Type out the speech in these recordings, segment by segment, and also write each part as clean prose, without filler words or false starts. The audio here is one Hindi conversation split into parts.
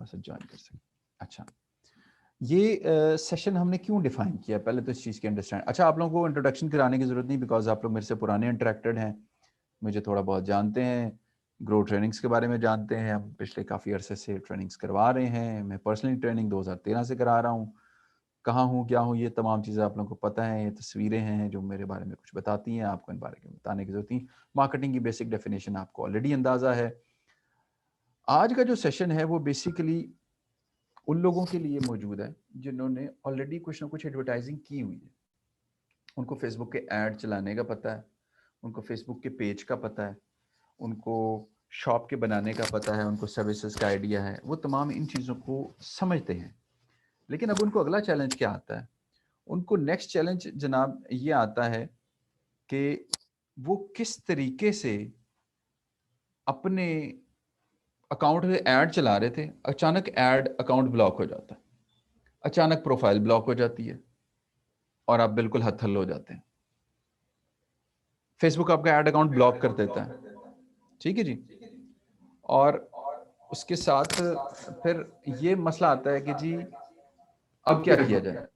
सा ज्वाइन कर सकें। अच्छा, ये सेशन हमने क्यों डिफाइन किया, पहले तो इस चीज़ की अंडरस्टैंड। अच्छा, आप लोगों को इंट्रोडक्शन कराने की ज़रूरत नहीं, बिकॉज आप लोग मेरे से पुराने इंटरेक्टेड हैं, मुझे थोड़ा बहुत जानते हैं, ग्रो ट्रेनिंग्स के बारे में जानते हैं। हम पिछले काफ़ी अरसे से ट्रेनिंग्स करवा रहे हैं, मैं पर्सनली ट्रेनिंग 2013 से करा रहा हूँ। कहाँ हूँ, क्या हूँ, ये तमाम चीज़ें आप लोगों को पता है। ये तस्वीरें हैं जो मेरे बारे में कुछ बताती हैं, आपको इन बारे में बताने की ज़रूरत नहीं। मार्केटिंग की बेसिक डेफिनेशन आपको ऑलरेडी अंदाज़ा है। आज का जो सेशन है वो बेसिकली उन लोगों के लिए मौजूद है जिन्होंने ऑलरेडी कुछ ना कुछ एडवर्टाइजिंग की हुई है। उनको फेसबुक के ऐड चलाने का पता है, उनको फेसबुक के पेज का पता है, उनको शॉप के बनाने का पता है, उनको सर्विसेज का आइडिया है, वो तमाम इन चीज़ों को समझते हैं। लेकिन अब उनको अगला चैलेंज क्या आता है? उनको नेक्स्ट चैलेंज जनाब ये आता है कि वो किस तरीके से अपने अकाउंट में ऐड चला रहे थे, अचानक ऐड अकाउंट ब्लॉक हो जाता है, अचानक प्रोफाइल ब्लॉक हो जाती है और आप बिल्कुल हथल हो जाते हैं। फेसबुक आपका ऐड अकाउंट ब्लॉक कर देता है, ठीक है जी। और उसके साथ फिर ये मसला आता है कि जी अब क्या किया जाए।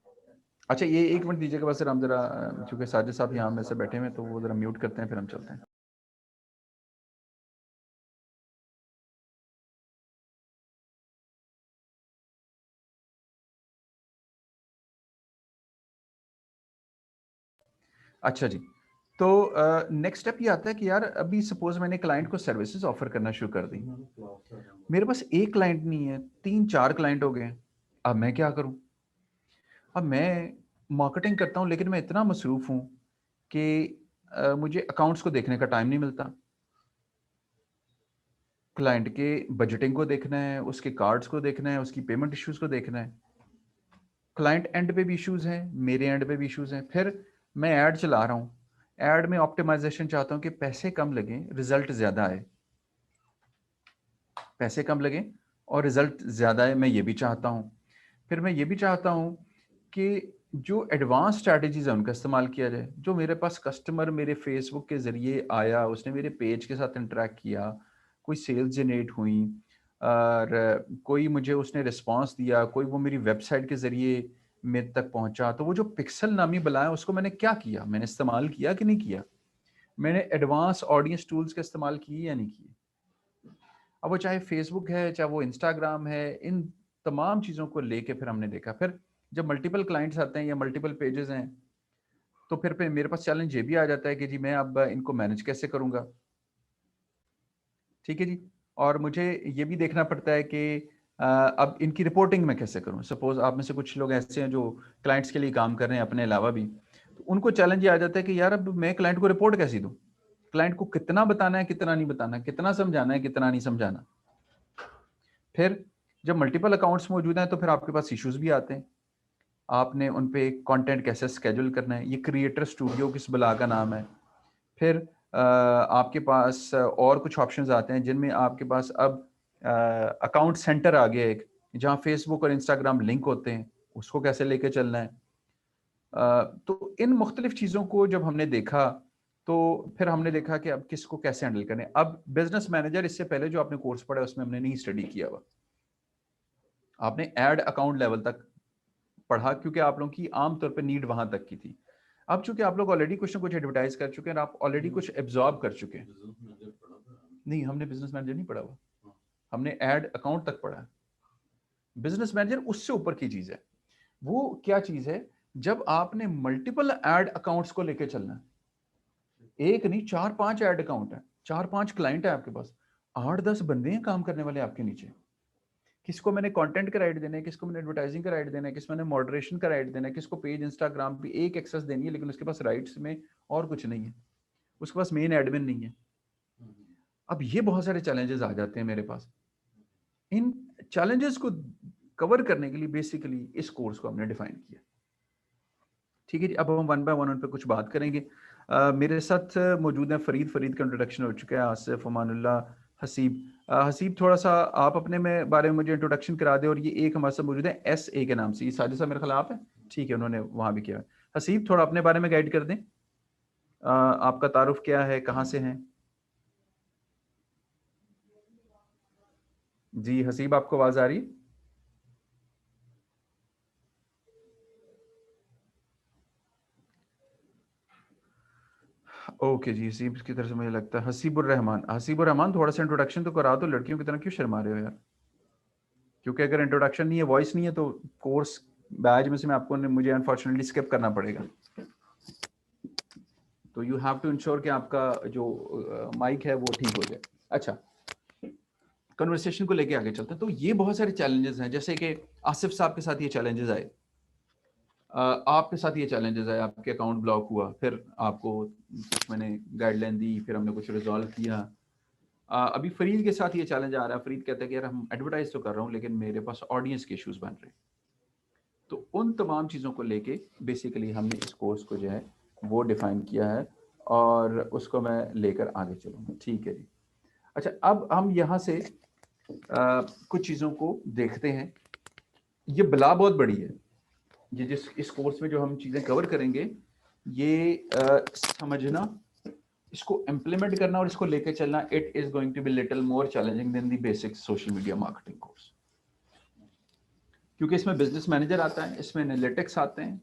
अच्छा, ये एक मिनट दीजिएगा बस, हम जरा, चूंकि साजिद साहब यहाँ में से बैठे हुए हैं तो वो जरा म्यूट करते हैं, फिर हम चलते हैं। अच्छा जी, तो नेक्स्ट स्टेप ये आता है कि यार अभी सपोज मैंने क्लाइंट को सर्विसेज ऑफर करना शुरू कर दी, मेरे पास एक क्लाइंट नहीं है, 3-4 क्लाइंट हो गए। अब मैं क्या करूं? अब मैं मार्केटिंग करता हूं लेकिन मैं इतना मसरूफ हूं कि मुझे अकाउंट्स को देखने का टाइम नहीं मिलता। क्लाइंट के बजटिंग को देखना है, उसके कार्ड्स को देखना है, उसकी पेमेंट इश्यूज को देखना है। क्लाइंट एंड पे भी इश्यूज हैं, मेरे एंड पे भी इश्यूज हैं। फिर मैं ऐड चला रहा हूँ, ऐड में ऑप्टिमाइजेशन चाहता हूँ कि पैसे कम लगे, रिजल्ट ज्यादा आए। पैसे कम लगे और रिजल्ट ज्यादा है, मैं ये भी चाहता हूँ। फिर मैं ये भी चाहता हूँ कि जो एडवांस स्ट्रैटेजीज है उनका इस्तेमाल किया जाए। जो मेरे पास कस्टमर मेरे फेसबुक के जरिए आया, उसने मेरे पेज के साथ इंटरेक्ट किया, कोई सेल्स जनरेट हुई, और कोई मुझे उसने रिस्पांस दिया, कोई वो मेरी वेबसाइट के जरिए मेरे तक पहुंचा, तो वो जो पिक्सल नामी बला है उसको मैंने क्या किया, मैंने इस्तेमाल किया कि नहीं किया, मैंने एडवांस ऑडियंस टूल्स का इस्तेमाल किए या नहीं किए। अब वो चाहे फेसबुक है, चाहे वो इंस्टाग्राम है, इन तमाम चीज़ों को लेके फिर हमने देखा। फिर जब मल्टीपल क्लाइंट्स आते हैं या मल्टीपल पेजेस हैं, तो फिर मेरे पास चैलेंज ये भी आ जाता है कि जी मैं अब इनको मैनेज कैसे करूंगा, ठीक है जी। और मुझे ये भी देखना पड़ता है कि अब इनकी रिपोर्टिंग मैं कैसे करूं। सपोज आप में से कुछ लोग ऐसे हैं जो क्लाइंट्स के लिए काम कर रहे हैं अपने अलावा भी, तो उनको चैलेंज ये आ जाता है कि यार अब मैं क्लाइंट को रिपोर्ट कैसे दूं, क्लाइंट को कितना बताना है, कितना नहीं बताना, कितना समझाना है, कितना नहीं समझाना। फिर जब मल्टीपल अकाउंट्स मौजूद हैं तो फिर आपके पास इश्यूज भी आते हैं। आपने उन पे कंटेंट कैसे स्केड्यूल करना है, ये क्रिएटर स्टूडियो किस बला का नाम है। फिर आपके पास और कुछ ऑप्शंस आते हैं जिनमें आपके पास अब अकाउंट सेंटर आ गया एक, जहां फेसबुक और इंस्टाग्राम लिंक होते हैं, उसको कैसे लेके चलना है। तो इन मुख्तलिफ चीज़ों को जब हमने देखा तो फिर हमने देखा कि अब किसको कैसे हैंडल करें। अब बिजनेस मैनेजर, इससे पहले जो आपने कोर्स पढ़ा उसमें हमने नहीं स्टडी किया हुआ, आपने ऐड अकाउंट लेवल तक पढ़ा क्योंकि आप लोगों की आमतौर पर नीड वहां तक की थी। अब चूंकि आप लोग ऑलरेडी कुछ ना कुछ एडवर्टाइज कर चुके हैं और आप ऑलरेडी कुछ एब्जॉर्ब कर चुके हैं। नहीं, हमने बिजनेस मैनेजर नहीं पढ़ा हुआ, हमने ऐड अकाउंट तक पढ़ा है। बिजनेस मैनेजर उससे ऊपर की चीज है। वो क्या चीज है? जब आपने मल्टीपल ऐड अकाउंट्स को लेकर चलना है, एक नहीं 4-5 ऐड अकाउंट है, 4-5 क्लाइंट है आपके पास, 8-10 बंदे हैं काम करने वाले आपके नीचे। किसको मैंने कंटेंट का राइट देना है, किसको मैंने एडवर्टाइजिंग का राइट देना है, किसको मैंने मॉडरेशन का राइट देना है, किसको पेज इंस्टाग्राम पे एक एक्सेस देनी है लेकिन उसके पास राइट्स में और कुछ नहीं है, उसके पास मेन एडमिन नहीं है। अब ये बहुत सारे चैलेंजेस आ जाते हैं मेरे पास। इन चैलेंजेस को कवर करने के लिए बेसिकली इस कोर्स को हमने डिफाइन किया, ठीक है जी। अब हम वन बाय वन उन पर कुछ बात करेंगे। मेरे साथ मौजूद हैं फरीद, फरीद का इंट्रोडक्शन हो चुका है, आसिफ, अमानुल्लाह, हसीब। हसीब, थोड़ा सा आप अपने में बारे में मुझे इंट्रोडक्शन करा दें। और ये एक हमारे साथ मौजूद है SA के नाम से, ये साजिद साहब मेरे ख्याल आप है, ठीक है, उन्होंने वहाँ भी किया है। हसीब, थोड़ा अपने बारे में गाइड कर दें, आपका तारुफ क्या है, कहाँ से हैं? जी हसीब, आपको आवाज़ आ रही है? ओके जी, हसीब की तरफ से मुझे लगता है हसीबुर रहमान थोड़ा सा इंट्रोडक्शन तो करा दो, लड़कियों की तरह क्यों शर्मा रहे हो यार? क्योंकि अगर इंट्रोडक्शन नहीं है, वॉइस नहीं है, तो कोर्स बैच में से मैं आपको मुझे अनफॉर्चुनेटली स्किप करना पड़ेगा। तो यू हैव टू इंश्योर कि आपका जो माइक है वो ठीक हो जाए। अच्छा, कन्वर्सेशन को लेके आगे चलते हैं। तो ये बहुत सारे चैलेंजेस हैं, जैसे कि आसिफ साहब के साथ ये चैलेंजेस आए, आपके साथ ये चैलेंजेस आए, आपके अकाउंट ब्लॉक हुआ, फिर आपको कुछ मैंने गाइडलाइन दी, फिर हमने कुछ रिजॉल्व किया। अभी फरीद के साथ ये चैलेंज आ रहा है। फरीद कहता है कि यार हम एडवर्टाइज तो कर रहा हूँ लेकिन मेरे पास ऑडियंस के इश्यूज बन रहे हैं। तो उन तमाम चीज़ों को लेके बेसिकली हमने इस कोर्स को जो है वो डिफाइन किया है और उसको मैं लेकर आगे चलूँगा। ठीक है जी। अच्छा, अब हम यहाँ से कुछ चीज़ों को देखते हैं। ये बला बहुत बड़ी है, ये जिस इस कोर्स में जो हम चीज़ें कवर करेंगे, ये समझना, इसको इम्प्लीमेंट करना और इसको लेकर चलना, it is going to be little more challenging than the basic social media marketing course. क्योंकि इसमें बिजनेस मैनेजर आता है, इसमें एनालिटिक्स आते हैं,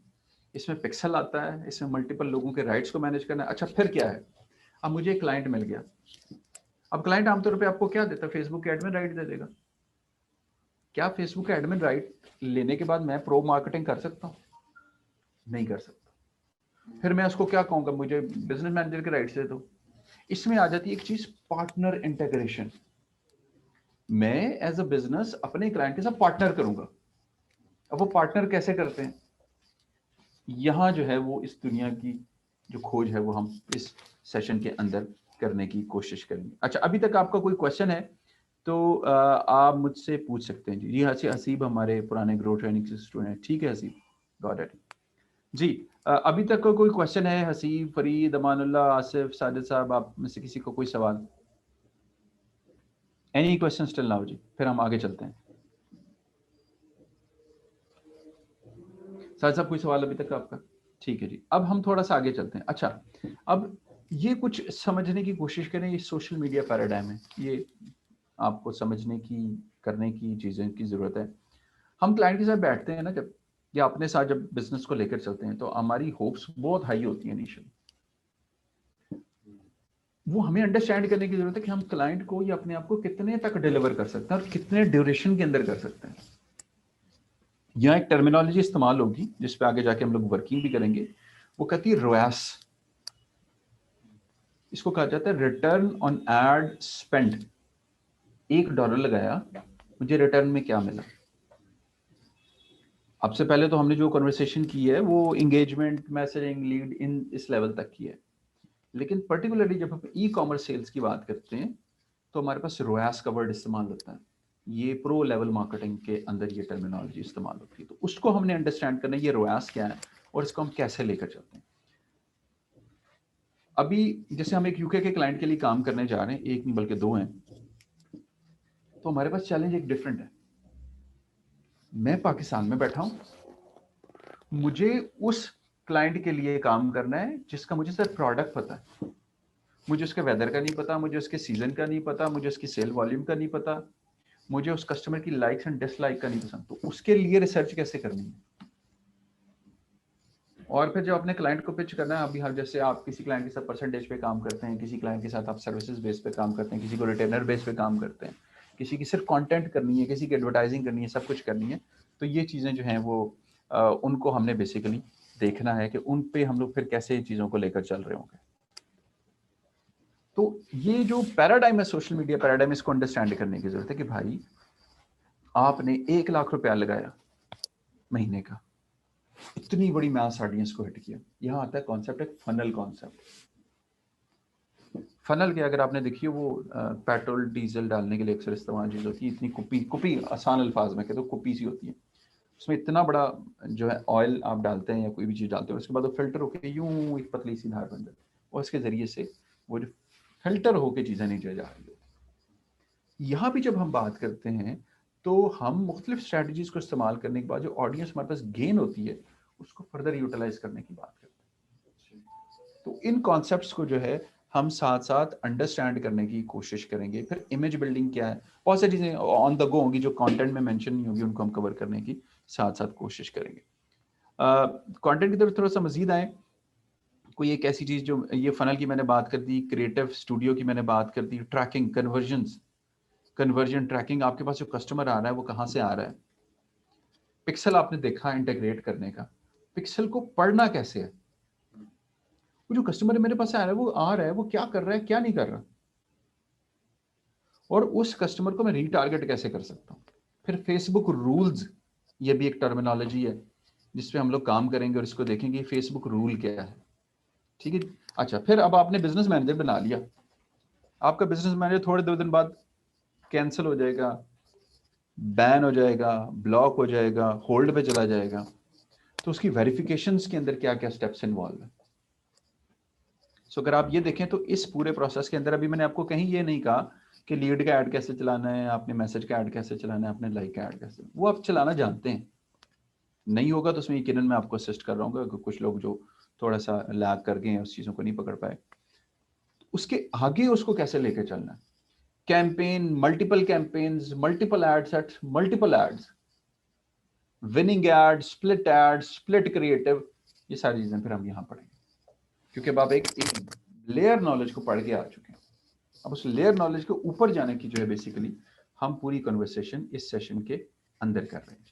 इसमें पिक्सल आता है, इसमें मल्टीपल लोगों के राइट्स को मैनेज करना है। अच्छा, फिर क्या है? अब मुझे एक क्लाइंट मिल गया। अब क्लाइंट आमतौर पे आपको क्या देता है? फेसबुक के एडमिन राइट दे देगा। क्या फेसबुक के एडमिन राइट लेने के बाद मैं प्रो मार्केटिंग कर सकता हूँ? नहीं कर सकता। फिर मैं उसको क्या कहूँगा? मुझे बिजनेस मैनेजर के राइट्स दे दो। इसमें आ जाती है एक चीज, पार्टनर इंटीग्रेशन। मैं एज अ बिजनेस अपने क्लाइंट के साथ पार्टनर करूंगा। अब वो पार्टनर कैसे करते हैं, यहां जो है वो इस दुनिया की जो खोज है वो हम इस सेशन के अंदर करने की कोशिश करेंगे। अच्छा, अभी तक आपका कोई क्वेश्चन है तो आप मुझसे पूछ सकते हैं जी। जी हाँ, हसीब हमारे पुराने ग्रो ट्रेनिंग से स्टूडेंट। ठीक है हसीब, गॉट इट जी। अभी तक का कोई क्वेश्चन है? हसीब, फरीद, अमानुल्लाह, आसिफ, साजिद साहब, आप में से किसी को कोई सवाल? एनी क्वेश्चन स्टिल नाउ जी, फिर हम आगे चलते हैं। साजिद साहब, कोई सवाल अभी तक आपका? ठीक है जी, अब हम थोड़ा सा आगे चलते हैं। अच्छा, अब ये कुछ समझने की कोशिश करें, ये सोशल मीडिया पैराडाइम है, ये आपको समझने की, करने की चीज़ें की ज़रूरत है। हम क्लाइंट के साथ बैठते हैं ना जब, या अपने साथ जब बिजनेस को लेकर चलते हैं, तो हमारी होप्स बहुत हाई होती हैं इनिशियली। वो हमें अंडरस्टैंड करने की जरूरत है कि हम क्लाइंट को या अपने आप को कितने तक डिलीवर कर सकते हैं और कितने ड्यूरेशन के अंदर कर सकते हैं। यहाँ एक टर्मिनोलॉजी इस्तेमाल होगी जिस पे आगे जाके हम लोग वर्किंग भी करेंगे, वो कहती है रोएस। इसको कहा जाता है रिटर्न ऑन एड स्पेंड। $1 लगाया, मुझे रिटर्न में क्या मिला? अब से पहले तो हमने जो कन्वर्सेशन की है वो इंगेजमेंट, मैसेजिंग, लीड, इन इस लेवल तक की है। लेकिन पर्टिकुलरली जब हम ई कॉमर्स सेल्स की बात करते हैं तो हमारे पास रोयास का वर्ड इस्तेमाल होता है। ये प्रो लेवल मार्केटिंग के अंदर ये टर्मिनोलॉजी इस्तेमाल होती है। तो उसको हमने अंडरस्टैंड करना है, ये रोयास क्या है और इसको हम कैसे लेकर चलते हैं। अभी जैसे हम एक यूके के क्लाइंट के लिए काम करने जा रहे हैं, एक नहीं बल्कि दो हैं, तो हमारे पास चैलेंज एक डिफरेंट है। मैं पाकिस्तान में बैठा हूं, मुझे उस क्लाइंट के लिए काम करना है जिसका मुझे सिर्फ प्रोडक्ट पता है। मुझे उसके वेदर का नहीं पता, मुझे उसके सीजन का नहीं पता, मुझे उसकी सेल वॉल्यूम का नहीं पता, मुझे उस कस्टमर की लाइक्स एंड डिसलाइक का नहीं पसंद। तो उसके लिए रिसर्च कैसे करनी है? और फिर जब अपने क्लाइंट को पिच करना है, अभी हम जैसे आप किसी क्लाइंट के साथ परसेंटेज पे काम करते हैं, किसी क्लाइंट के साथ आप सर्विसेज बेस पे काम करते हैं, किसी को रिटेनर बेस पे काम करते हैं, किसी की सिर्फ कंटेंट करनी है, किसी की एडवर्टाइजिंग करनी है, सब कुछ करनी है। तो ये चीज़ें जो हैं वो उनको हमने बेसिकली देखना है कि उन पे हम लोग फिर कैसे चीज़ों को लेकर चल रहे होंगे। तो ये जो पैराडाइम है सोशल मीडिया पैराडाइम, इसको अंडरस्टैंड करने की जरूरत है कि भाई आपने 1 लाख रुपया लगाया महीने का, इतनी बड़ी मास ऑडियंस को हिट किया। यहाँ आता है कॉन्सेप्ट, एक फनल कॉन्सेप्ट। फनल के अगर आपने देखिए वो पेट्रोल डीजल डालने के लिए अक्सर इस्तेमाल चीज होती है, इतनी कुपी कुपी, आसान अल्फाज में कहते तो कुपी सी होती है, उसमें इतना बड़ा जो है ऑयल आप डालते हैं या कोई भी चीज़ डालते हैं, उसके बाद वो फिल्टर होकर यूं एक पतली सी धार बन जाती है और इसके जरिए से वो जो फिल्टर होकर चीज़ें नीचे जा रही होती। यहाँ भी जब हम बात करते हैं तो हम मुख्तलिफ स्ट्रैटेजीज को इस्तेमाल करने के बाद जो ऑडियंस हमारे पास गेन होती है उसको फर्दर यूटिलाइज करने की बात करते हैं। तो इन कॉन्सेप्ट्स को जो है हम साथ साथ अंडरस्टैंड करने की कोशिश करेंगे। फिर इमेज बिल्डिंग क्या है, बहुत सारी चीज़ें ऑन द गो होंगी जो कंटेंट में मेंशन नहीं होगी, उनको हम कवर करने की साथ साथ कोशिश करेंगे। कंटेंट की तरफ थोड़ा सा मजीद आए कोई एक ऐसी चीज जो ये फनल की मैंने बात कर दी, क्रिएटिव स्टूडियो की मैंने बात कर दी, ट्रैकिंग, कन्वर्जन ट्रैकिंग, आपके पास जो कस्टमर आ रहा है वो कहाँ से आ रहा है। पिक्सल आपने देखा इंटीग्रेट करने का, पिक्सल को पढ़ना कैसे है, वो जो कस्टमर मेरे पास आ रहा है वो आ रहा है, वो क्या कर रहा है क्या नहीं कर रहा, और उस कस्टमर को मैं रीटारगेट कैसे कर सकता हूँ। फिर फेसबुक रूल्स, ये भी एक टर्मिनोलॉजी है जिसपे हम लोग काम करेंगे और इसको देखेंगे फेसबुक रूल क्या है। ठीक है। अच्छा, फिर अब आपने बिजनेस मैनेजर बना लिया, आपका बिजनेस मैनेजर थोड़े 2 दिन बाद कैंसिल हो जाएगा, बैन हो जाएगा, ब्लॉक हो जाएगा, होल्ड पे चला जाएगा, तो उसकी वेरिफिकेशंस के अंदर क्या क्या स्टेप्स इन्वॉल्व है। सो अगर आप ये देखें तो इस पूरे प्रोसेस के अंदर अभी मैंने आपको कहीं ये नहीं कहा कि लीड का ऐड कैसे चलाना है, आपने मैसेज का ऐड कैसे चलाना है, आपने लाइक का ऐड कैसे, वो आप चलाना जानते हैं। नहीं होगा तो उसमें यकीनन मैं आपको असिस्ट कर रहा हूँ, क्योंकि कुछ लोग जो थोड़ा सा लैग कर गए हैं उस चीज़ों को नहीं पकड़ पाए। उसके आगे उसको कैसे लेके चलना है, campaign, multiple campaigns, multiple ads at multiple ads, winning ad, split creative, ये सारी चीजें फिर हम यहाँ पढ़ेंगे, क्योंकि अब आप एक लेयर नॉलेज को पढ़ के आ चुके हैं। अब उस लेयर नॉलेज के ऊपर जाने की जो है बेसिकली हम पूरी कन्वर्सेशन इस सेशन के अंदर कर रहे हैं।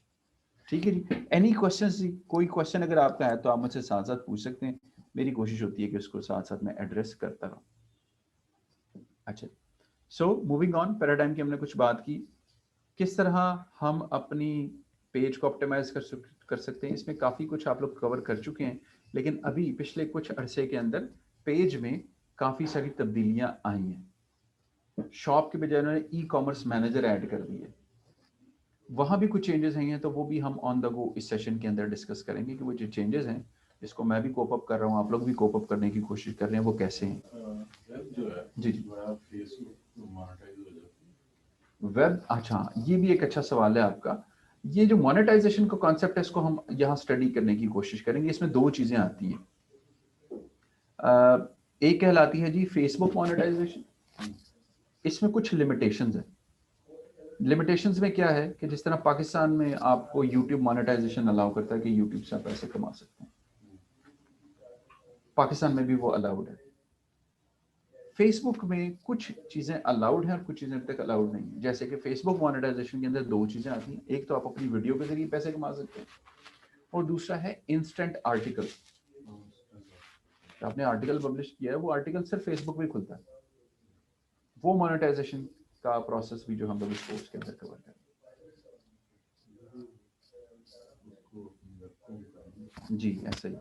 ठीक है जी। एनी क्वेश्चन जी, कोई क्वेश्चन अगर आपका है तो आप मुझसे साथ साथ पूछ सकते हैं, मेरी कोशिश होती है कि उसको साथ साथ मैं एड्रेस करता रहूं। अच्छा, सो मूविंग ऑन, पैराडाइम की हमने कुछ बात की, किस तरह हम अपनी पेज को ऑप्टिमाइज कर सकते हैं, इसमें काफ़ी कुछ आप लोग कवर कर चुके हैं, लेकिन अभी पिछले कुछ अरसे के अंदर पेज में काफ़ी सारी तब्दीलियां आई हैं। शॉप के बजाय उन्होंने ई कॉमर्स मैनेजर ऐड कर दिए, वहाँ भी कुछ चेंजेस आई हैं, तो वो भी हम ऑन द गो इस सेशन के अंदर डिस्कस करेंगे कि वो जो चेंजेस हैं जिसको मैं भी कोप अप कर रहा हूँ, आप लोग भी कोप अप करने की कोशिश कर रहे हैं, वो कैसे हैं। जो है जी जी, फेसबुक मोनेटाइज हो जाती वेब, अच्छा ये भी एक अच्छा सवाल है आपका। ये जो मोनेटाइजेशन का कॉन्सेप्ट है इसको हम यहाँ स्टडी करने की कोशिश करेंगे। इसमें दो चीजें आती हैं, एक कहलाती है जी फेसबुक मोनेटाइजेशन, इसमें कुछ लिमिटेशंस है। लिमिटेशंस में क्या है कि जिस तरह पाकिस्तान में आपको यूट्यूब मोनेटाइजेशन अलाउ करता है कि यूट्यूब से आप पैसे कमा सकते हैं, पाकिस्तान में भी वो अलाउड है। फेसबुक में कुछ चीजें अलाउड हैं और कुछ चीजें अब तक अलाउड नहीं है। जैसे कि फेसबुक मोनेटाइजेशन के अंदर दो चीजें आती हैं, एक तो आप अपनी वीडियो के जरिए पैसे कमा सकते हैं और दूसरा है इंस्टेंट आर्टिकल। आपने आर्टिकल पब्लिश किया है, वो आर्टिकल सिर्फ फेसबुक में खुलता है, वो मोनेटाइजेशन का प्रोसेस भी जो हम लोग इस कोर्स के अंदर कवर करें। जी ऐसा ही,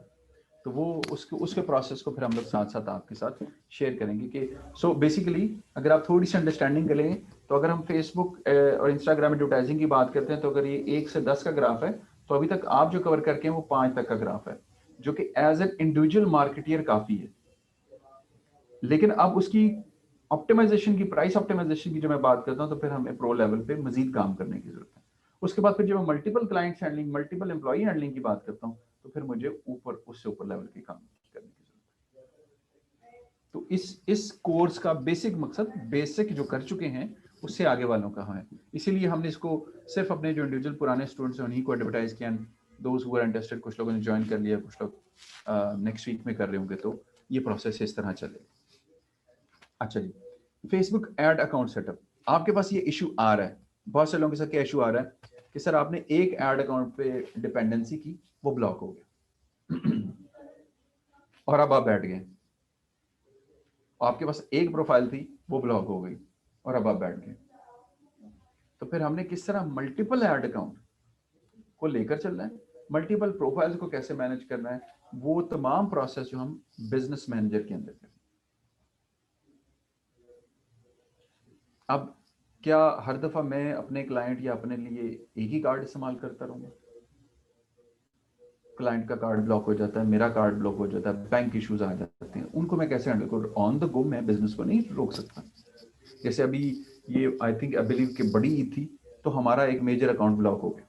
तो वो उसके प्रोसेस को फिर हम लोग साथ साथ आपके साथ शेयर करेंगे कि सो बेसिकली अगर आप थोड़ी सी अंडरस्टैंडिंग करें तो अगर हम फेसबुक और इंस्टाग्राम एडवर्टाइजिंग की बात करते हैं तो अगर ये 1 से 10 का ग्राफ है तो अभी तक आप जो कवर करके हैं वो 5 तक का ग्राफ है, जो कि एज एन इंडिविजुअल मार्केटियर काफ़ी है। लेकिन अब उसकी ऑप्टिमाइजेशन की, प्राइस ऑप्टिमाइजेशन की जो मैं बात करता हूँ तो फिर हमें प्रो लेवल पे मजीद काम करने की जरूरत है। उसके बाद फिर जब मैं multiple clients handling, multiple employee handling की बात करता हूँ तो फिर मुझे ऊपर, उससे ऊपर लेवल के काम करने की जरूरत है। तो इस कोर्स का बेसिक मकसद, बेसिक जो कर चुके हैं उससे आगे वालों का है, इसीलिए हमने इसको सिर्फ अपने जो इंडिविजुअल पुराने स्टूडेंट्स हैं उन्हीं को एडवर्टाइज किया। दोज हु आर इंटरेस्टेड, कुछ लोगों ने ज्वाइन कर लिया, कुछ लोग नेक्स्ट वीक में कर रहे होंगे, तो ये प्रोसेस इस तरह चलेगा। अच्छा जी, फेसबुक एड अकाउंट सेटअप, आपके पास ये इशू आ रहा है, बहुत से लोगों के साथ क्या इशू आ रहा है कि सर आपने एक एड अकाउंट पे डिपेंडेंसी की, वो ब्लॉक हो गया और अब आप बैठ गए, आपके पास एक प्रोफाइल थी वो ब्लॉक हो गई और अब आप बैठ गए। तो फिर हमने किस तरह मल्टीपल एड अकाउंट को लेकर चलना है, मल्टीपल प्रोफाइल्स को कैसे मैनेज करना है, वो तमाम प्रोसेस जो हम बिजनेस मैनेजर के अंदर करें। अब क्या हर दफा मैं अपने क्लाइंट या अपने लिए एक ही कार्ड इस्तेमाल करता रहूंगा? क्लाइंट का कार्ड ब्लॉक हो जाता है, मेरा कार्ड ब्लॉक हो जाता है, बैंक इश्यूज आ जाते हैं, उनको मैं कैसे हैंडल करूँ? ऑन द गो मैं बिजनेस को नहीं रोक सकता। जैसे अभी ये आई थिंक आई बिलीव कि बड़ी ईद थी तो हमारा एक मेजर अकाउंट ब्लॉक हो गया।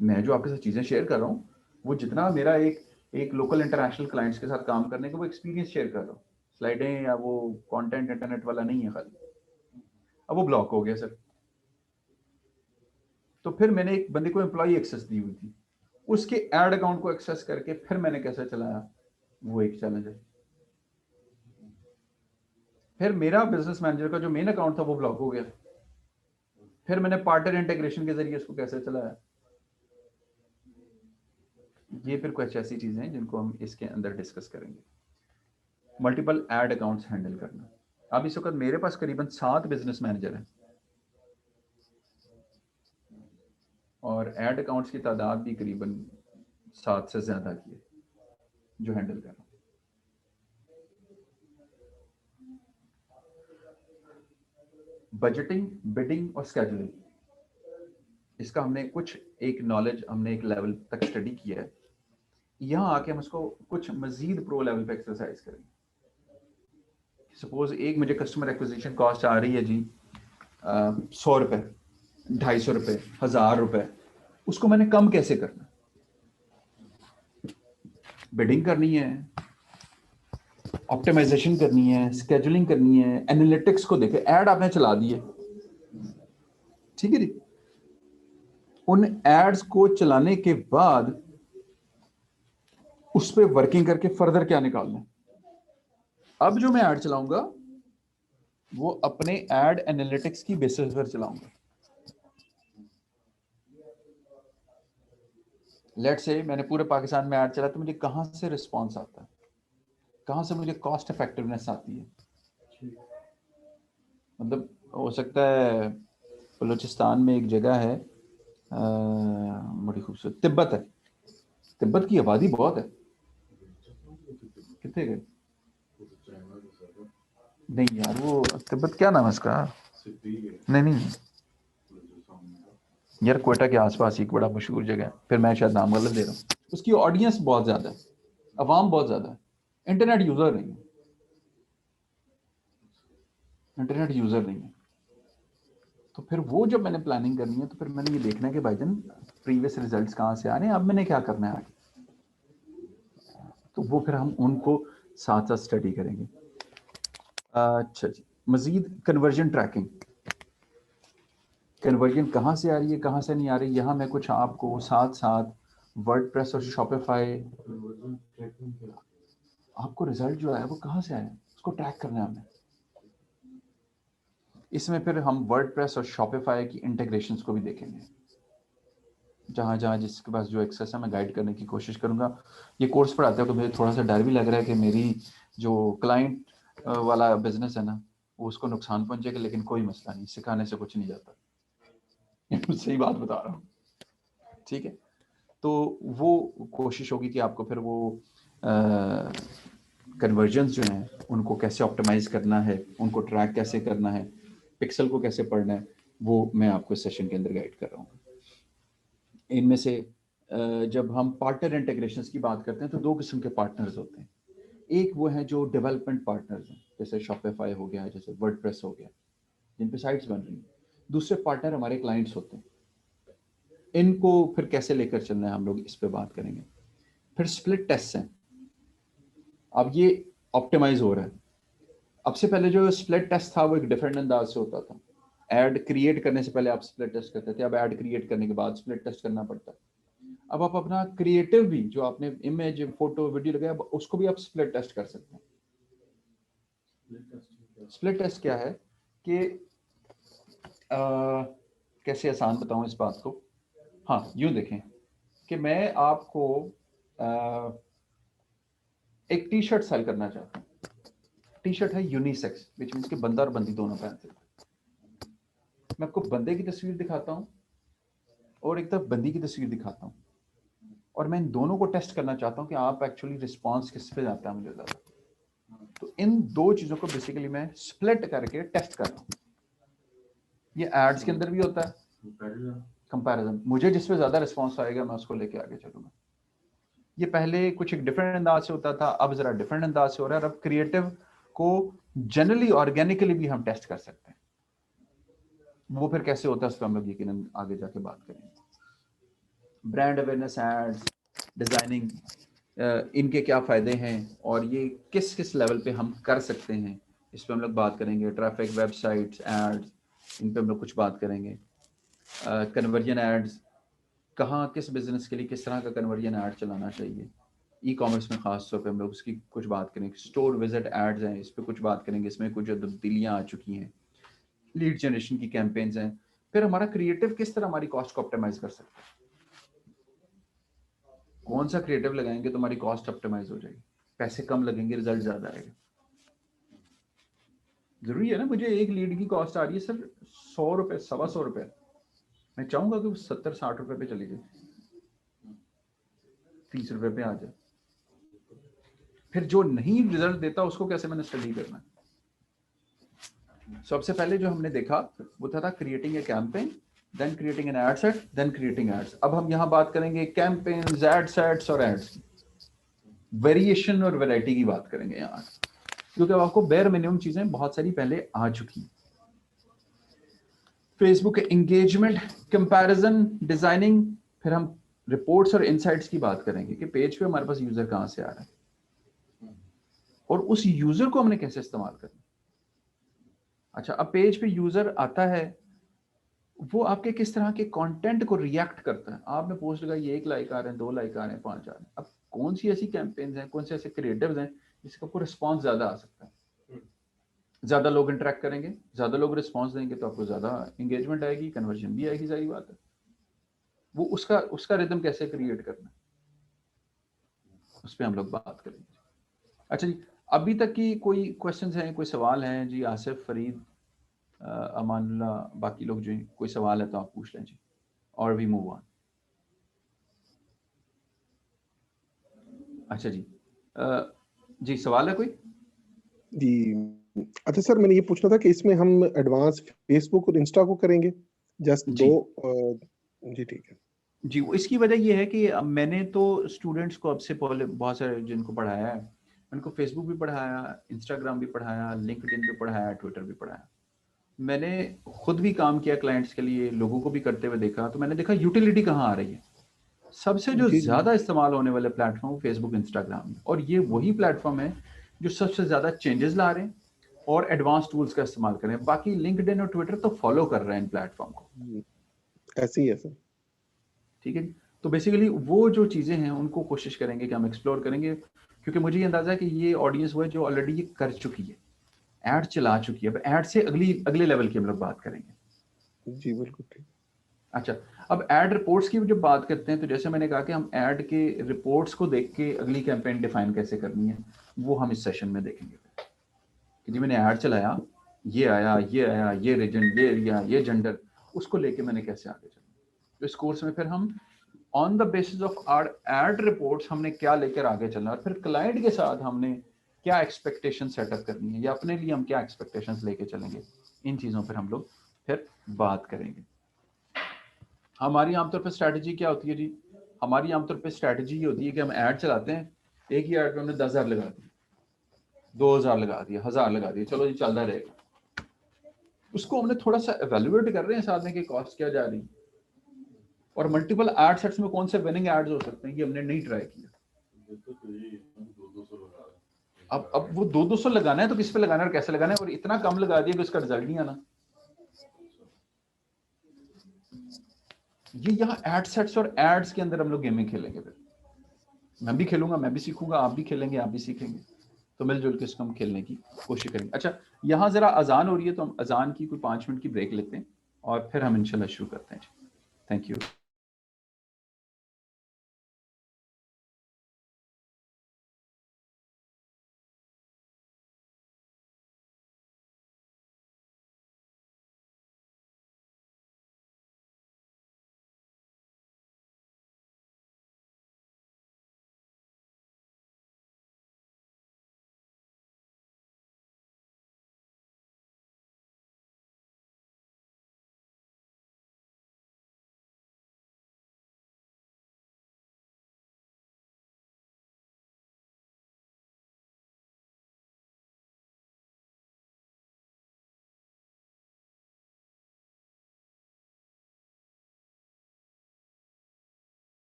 मैं जो आपके साथ चीजें शेयर कर रहा हूँ वो जितना मेरा एक लोकल इंटरनेशनल क्लाइंट्स के साथ काम करने का वो एक्सपीरियंस शेयर कर रहा हूँ, स्लाइडें या वो कंटेंट इंटरनेट वाला नहीं है खाली। अब वो ब्लॉक हो गया सर, तो फिर मैंने एक बंदे को एम्प्लॉई एक्सेस दी हुई थी, उसके एड अकाउंट को एक्सेस करके फिर मैंने कैसे चलाया, वो एक चैलेंज है। फिर मेरा बिजनेस मैनेजर का जो मेन अकाउंट था वो ब्लॉक हो गया, फिर मैंने पार्टनर इंटीग्रेशन के जरिए इसको कैसे चलाया। ये फिर कुछ ऐसी चीजें हैं जिनको हम इसके अंदर डिस्कस करेंगे। मल्टीपल एड अकाउंट्स हैंडल करना। अब इस वक्त मेरे पास करीबन 7 बिजनेस मैनेजर हैं और एड अकाउंट्स की तादाद भी करीबन 7 से ज्यादा की है जो हैंडल कर रहा हूं। बजटिंग, बिडिंग और स्केजुलिंग, इसका हमने कुछ एक नॉलेज हमने एक लेवल तक स्टडी किया है। यहाँ आके हम इसको कुछ मजीद प्रो लेवल पे एक्सरसाइज करेंगे। सपोज एक मुझे कस्टमर एक्विजिशन कॉस्ट आ रही है जी 100 रुपए, 250 रुपए, 1000 रुपए, उसको मैंने कम कैसे करना। बिडिंग करनी है, ऑप्टिमाइजेशन करनी है, स्केजुलिंग करनी है, एनालिटिक्स को देखे, ऐड आपने चला दिए, ठीक है जी। उन एड्स को चलाने के बाद उस पर वर्किंग करके फर्दर क्या निकालना है। अब जो मैं ऐड चलाऊंगा वो अपने एड एनालिटिक्स की बेसिस पर चलाऊंगा। लेट से मैंने पूरे पाकिस्तान में ऐड चला तो मुझे कहां से रिस्पांस आता है, कहां से मुझे कॉस्ट इफेक्टिवनेस आती है। मतलब हो सकता है बलूचिस्तान में एक जगह है बड़ी खूबसूरत, तिब्बत है, तिब्बत की आबादी बहुत है। कितने गए? नहीं यार, वो तिब्बत क्या नाम है उसका? नहीं नहीं यार, क्वेटा के आसपास ही एक बड़ा मशहूर जगह है, फिर मैं शायद नाम गलत दे रहा हूँ। उसकी ऑडियंस बहुत ज्यादा है, अवाम बहुत ज्यादा है, इंटरनेट यूजर नहीं है, इंटरनेट यूजर नहीं है। तो फिर वो जब मैंने प्लानिंग करनी है तो फिर मैंने ये देखना है कि भाईजान प्रीवियस रिजल्ट्स कहाँ से आ रहे हैं, अब मैंने क्या करना है आगे। तो वो फिर हम उनको साथ साथ स्टडी करेंगे। अच्छा जी, मजीद कन्वर्जन ट्रैकिंग, कन्वर्जन कहाँ से आ रही है कहाँ से नहीं आ रही, यहाँ मैं कुछ आपको साथ साथ वर्डप्रेस और शॉपिफाई, आपको रिजल्ट जो आया वो कहाँ से आया उसको ट्रैक करना है हमें। इसमें फिर हम वर्डप्रेस और शॉपिफाई की इंटीग्रेशंस को भी देखेंगे। जहाँ जहाँ जिसके पास जो एक्सेस है मैं गाइड करने की कोशिश करूंगा। ये कोर्स पढ़ाते हो तो मुझे थोड़ा सा डर भी लग रहा है कि मेरी जो क्लाइंट वाला बिजनेस है ना वो उसको नुकसान पहुंचेगा, लेकिन कोई मसला नहीं, सिखाने से कुछ नहीं जाता। सही बात बता रहा हूँ, ठीक है। तो वो कोशिश होगी कि आपको फिर वो कन्वर्जन्स जो हैं उनको कैसे ऑप्टिमाइज करना है, उनको ट्रैक कैसे करना है, पिक्सल को कैसे पढ़ना है, वो मैं आपको इस सेशन के अंदर गाइड कर रहा हूँ। इनमें से जब हम पार्टनर इंटीग्रेशंस की बात करते हैं तो दो किस्म के पार्टनर्स होते हैं। एक वो है जो डेवलपमेंट पार्टनर्स हैं, जैसे शॉपिफाई हो गया, जैसे वर्डप्रेस हो गया, जिन पे साइट्स बन रही हैं। दूसरे पार्टनर हमारे क्लाइंट्स होते हैं। इनको फिर कैसे लेकर चलना है हम लोग इस पे बात करेंगे। फिर स्प्लिट टेस्ट हैं, अब ये ऑप्टिमाइज हो रहा है। अब से पहले जो स्प्लिट टेस्ट था वो एक डिफरेंट अंदाज से होता था। ऐड क्रिएट करने से पहले आप स्प्लिट टेस्ट करते थे, अब ऐड क्रिएट करने के बाद स्प्लिट टेस्ट करना पड़ता है। अब आप अपना क्रिएटिव भी जो आपने इमेज फोटो वीडियो लगाया उसको भी आप स्प्लिट टेस्ट कर सकते हैं। स्प्लिट टेस्ट क्या है कि कैसे आसान बताऊं इस बात को। हाँ, यूं देखें कि मैं आपको एक टी शर्ट सेल करना चाहता हूँ। टी शर्ट है यूनिसेक्स, विच मीन्स कि बंदा और बंदी दोनों पहन सकते हैं। मैं आपको बंदे की तस्वीर दिखाता हूँ और एक तरफ बंदी की तस्वीर दिखाता हूँ, और मैं इन दोनों को टेस्ट करना चाहता हूँ कि आप एक्चुअली रिस्पॉन्स किस पे जाता है मुझे ज्यादा। तो इन दो चीजों को बेसिकली मैं स्प्लिट करके टेस्ट कर रहा हूँ। ये एड्स के अंदर भी होता है कंपैरिजन, मुझे जिस पे ज्यादा रिस्पॉन्स आएगा मैं उसको लेके आगे चलूंगा। ये पहले कुछ एक डिफरेंट अंदाज से होता था, अब जरा डिफरेंट अंदाज से हो रहा है। अब क्रिएटिव को जनरली ऑर्गेनिकली भी हम टेस्ट कर सकते हैं। वो फिर कैसे होता है उस पर हम लोग यकीनन आगे जाके बात करेंगे। ब्रांड अवेयरनेस एड्स, डिजाइनिंग, इनके क्या फायदे हैं और ये किस किस लेवल पे हम कर सकते हैं, इस पे हम लोग बात करेंगे। ट्रैफिक, वेबसाइट्स, एड्स, इन पे हम लोग कुछ बात करेंगे। कन्वर्जन एड्स, कहाँ किस बिजनेस के लिए किस तरह का कन्वर्जन ऐड चलाना चाहिए। ई कॉमर्स में खास तौर पे हम लोग उसकी कुछ बात करेंगे, स्टोर विजिट एड्स हैं इस पे कुछ बात करेंगे, इसमें कुछ जो तब्दीलियाँ आ चुकी हैं, लीड जनरेशन की कैंपेन्स हैं, फिर हमारा क्रिएटिव किस तरह हमारी कॉस्ट को ऑप्टिमाइज कर सकता है, कौन सा क्रिएटिव लगाएंगे तो हमारी कॉस्ट ऑप्टिमाइज हो जाएगी, पैसे कम लगेंगे रिजल्ट ज्यादा आएगा। जरूरी है ना, मुझे एक लीड की कॉस्ट आ रही है सर 100 रुपए, 125 रुपए, मैं चाहूंगा कि वो 70-60 रुपए पे चली जाए, 30 रुपए पे आ जाए। फिर जो नहीं रिजल्ट देता उसको कैसे मैंने स्टडी करना है। सबसे पहले जो हमने देखा वो था creating a campaign, then creating an ad set, then creating ads. अब हम यहाँ बात करेंगे कैंपेन्स, एड सेट्स और एड्स की वेरिएशन और वैरायटी की बात करेंगे यहाँ, क्योंकि आपको बेयर मिनिमम चीजें बहुत सारी पहले आ चुकी हैं। फेसबुक एंगेजमेंट, कंपैरिजन, डिजाइनिंग, फिर हम रिपोर्ट्स और इनसाइट्स की बात करेंगे कि पेज पे हमारे पास यूजर कहाँ से आ रहा है और उस यूजर को हमने कैसे इस्तेमाल करना। अच्छा, अब पेज पे यूजर आता है, वो आपके किस तरह के कंटेंट को रिएक्ट करता है। आपने पोस्ट लगाई, 1 लाइक आ रहे हैं, 2 लाइक आ रहे हैं, 5 आ रहे हैं। अब कौन सी ऐसी कैंपेन्स हैं, कौन से ऐसे क्रिएटिव्स हैं जिसका आपको रिस्पॉन्स ज्यादा आ सकता है। ज्यादा लोग इंटरेक्ट करेंगे, ज्यादा लोग रिस्पॉन्स देंगे तो आपको ज्यादा एंगेजमेंट आएगी, कन्वर्जन भी आएगी, सारी बात है। वो उसका उसका रिदम कैसे क्रिएट करना है, उस पर हम लोग बात करेंगे। अच्छा जी, अभी तक की कोई क्वेश्चंस हैं, कोई सवाल हैं जी? आसिफ, फरीद, अमानुल्लाह, बाकी लोग जो कोई सवाल है तो आप पूछ लें जी, और वी मूव ऑन। अच्छा जी, जी सवाल है कोई? जी। अच्छा सर, मैंने ये पूछना था कि इसमें हम एडवांस फेसबुक और इंस्टा को करेंगे, जस्ट जी 2। जी ठीक है। जी, वो इसकी वजह ये है कि मैंने तो स्टूडेंट्स को अब से पहले बहुत सारे जिनको पढ़ाया है, उनको फेसबुक भी पढ़ाया, इंस्टाग्राम भी पढ़ाया, लिंक्डइन भी पढ़ाया, ट्विटर भी पढ़ाया। मैंने खुद भी काम किया क्लाइंट्स के लिए, लोगों को भी करते हुए देखा, तो मैंने देखा यूटिलिटी कहाँ आ रही है। सबसे जो जी जी। ज्यादा इस्तेमाल होने वाले प्लेटफॉर्म फेसबुक, इंस्टाग्राम है, और ये वही प्लेटफॉर्म है जो सबसे ज्यादा चेंजेस ला रहे हैं और एडवांस टूल्स का इस्तेमाल कर रहे हैं। बाकी लिंक्डइन और ट्विटर तो फॉलो कर रहे हैं इन प्लेटफॉर्म को। ऐसे ही है सर। ठीक है, तो बेसिकली वो जो चीजें हैं उनको कोशिश करेंगे कि हम एक्सप्लोर करेंगे, क्योंकि मुझे ये अंदाजा है कि ये ऑडियंस वो है जो ऑलरेडी ये कर चुकी है, ऐड चला चुकी है। अब ऐड से अगले लेवल की हम लोग बात करेंगे। जी बिल्कुल ठीक। अच्छा, अब एड रिपोर्ट्स की जब बात करते हैं तो जैसे मैंने कहा कि हम एड के रिपोर्ट्स को देख के अगली कैंपेन डिफाइन कैसे करनी है, वो हम इस सेशन में देखेंगे कि जी मैंने ऐड चलाया, ये आया, ये आया, ये रीजन, ये एरिया, ये जेंडर, उसको लेके मैंने कैसे आगे चलना। तो इस कोर्स में फिर हम on the basis of our ad reports हमने क्या लेकर आगे चलना है, और फिर क्लाइंट के साथ हमने क्या एक्सपेक्टेशन सेटअप करनी है या अपने लिए हम क्या एक्सपेक्टेशंस लेके चलेंगे, इन चीज़ों पर हम लोग फिर बात करेंगे। हमारी आमतौर पर स्ट्रैटेजी क्या होती है जी? हमारी आमतौर पर स्ट्रैटेजी ये होती है कि हम ऐड चलाते हैं, एक ही ऐड में हमने 10,000 लगा दिया, 2,000 लगा दिया, 1,000 लगा दिया, चलो जी चलता रहेगा। उसको हमने थोड़ा सा एवेल्युएट कर रहे हैं साथ में कि कॉस्ट क्या जा रही है, और मल्टीपल एड सेट्स में कौन से विनिंग एड्स हो सकते हैं, ये हमने नहीं ट्राई किया। अब वो 200 लगाना है तो किस पे लगाना है और कैसे लगाना है, और इतना कम लगा दिया कि उसका रिजल्ट नहीं आना। ये यहाँ एड सेट्स और एड्स के अंदर हम लोग गेमिंग खेलेंगे। फिर मैं भी खेलूंगा, मैं भी सीखूंगा, आप भी खेलेंगे, आप भी सीखेंगे, तो मिलजुल के इसको हम खेलने की कोशिश करेंगे। अच्छा, यहाँ जरा अजान हो रही है तो हम अजान की कोई 5 मिनट की ब्रेक लेते हैं और फिर हम इंशाल्लाह शुरू करते हैं। Thank you.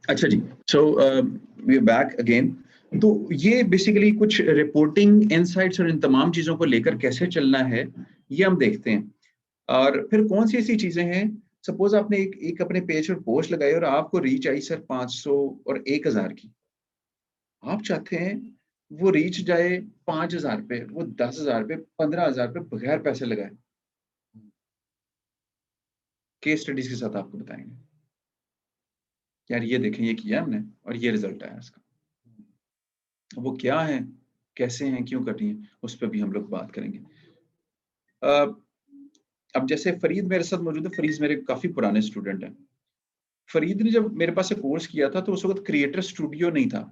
अच्छा जी, so we are back again. तो ये बेसिकली कुछ रिपोर्टिंग इनसाइट्स और इन तमाम चीजों को लेकर कैसे चलना है, ये हम देखते हैं। और फिर कौन सी ऐसी चीजें हैं, सपोज आपने एक अपने पेज पर पोस्ट लगाई और आपको रीच आई सर 500 और 1000 की। आप चाहते हैं वो रीच जाए 5000 पे, वो 10,000 पे, 15,000 पे, बगैर पैसे लगाए। केस स्टडीज के साथ आपको बताएंगे, यार ये देखें ये किया हमने और ये रिजल्ट आया इसका। वो क्या है, कैसे हैं, क्यों कर रही हैं, उस पर भी हम लोग बात करेंगे। अ, अब जैसे फरीद मेरे साथ मौजूद है। फरीद मेरे काफी पुराने स्टूडेंट हैं। फरीद ने जब मेरे पास से कोर्स किया था तो उस वक्त क्रिएटर स्टूडियो नहीं था।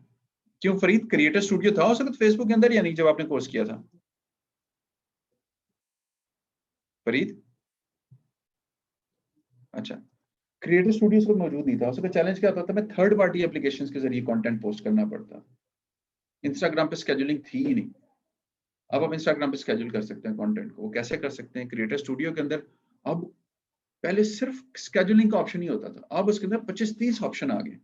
क्यों फरीद, क्रिएटर स्टूडियो था उस वक्त फेसबुक के अंदर या नहीं जब आपने कोर्स किया था? फरीद, अच्छा, क्रिएटर स्टूडियो उस वक्त मौजूद नहीं था। उस वक्त चैलेंज क्या होता था, मैं थर्ड पार्टी एप्लीकेशंस के जरिए कंटेंट पोस्ट करना पड़ता। इंस्टाग्राम पे स्केड्यूलिंग थी ही नहीं। अब आप इंस्टाग्राम पे स्केड्यूल कर सकते हैं कंटेंट को। वो कैसे कर सकते हैं? क्रिएटर स्टूडियो के अंदर अब पहले सिर्फ स्केड्यूलिंग का ऑप्शन ही होता था, अब उसके अंदर 25-30 ऑप्शन आ गए,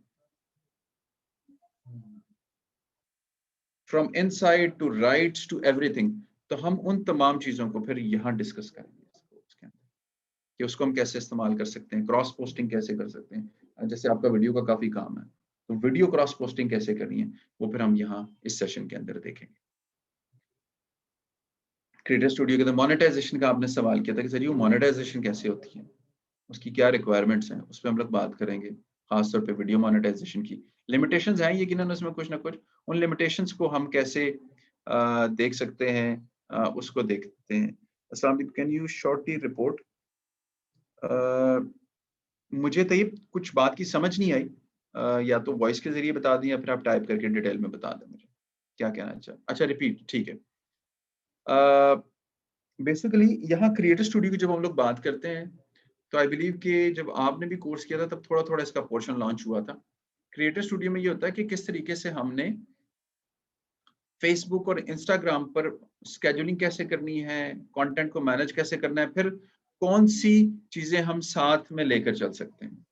from inside to rights to everything. तो हम उन तमाम चीजों को फिर यहाँ डिस्कस करेंगे उसके अंदर, कि उसको हम कैसे इस्तेमाल कर सकते हैं, क्रॉस पोस्टिंग कैसे कर सकते हैं। जैसे आपका वीडियो का काफी काम है, तो वीडियो क्रॉस पोस्टिंग कैसे करनी है, वो फिर हम यहाँ इस सेशन के अंदर देखेंगे। क्रिएटर स्टूडियो के अंदर मोनेटाइजेशन का आपने सवाल किया था कि सर ये मोनेटाइजेशन कैसे होती है, उसकी क्या रिक्वायरमेंट्स हैं, उस पर हम लोग बात करेंगे। खासतौर पे वीडियो मोनेटाइजेशन की लिमिटेशंस हैं यकीनन उसमें कुछ ना कुछ। उन लिमिटेशंस को हम कैसे देख सकते हैं, उसको देखते हैं। अस्सलाम वालेकुम, कैन यू शॉर्टली रिपोर्ट? मुझे तो ये कुछ बात की समझ नहीं आई। या तो वॉइस के जरिए बता दें या फिर आप टाइप करके डिटेल में बता दें मुझे क्या कहना चाह। अच्छा रिपीट, ठीक है। बेसिकली यहाँ क्रिएटर स्टूडियो की जब हम लोग बात करते हैं तो आई बिलीव कि जब आपने भी कोर्स किया था तब थोड़ा थोड़ा इसका पोर्शन लॉन्च हुआ था। क्रिएटर स्टूडियो में ये होता है कि किस तरीके से हमने फेसबुक और इंस्टाग्राम पर स्केड्यूलिंग कैसे करनी है, कंटेंट को मैनेज कैसे करना है, फिर कौन सी चीजें हम साथ में लेकर चल सकते हैं।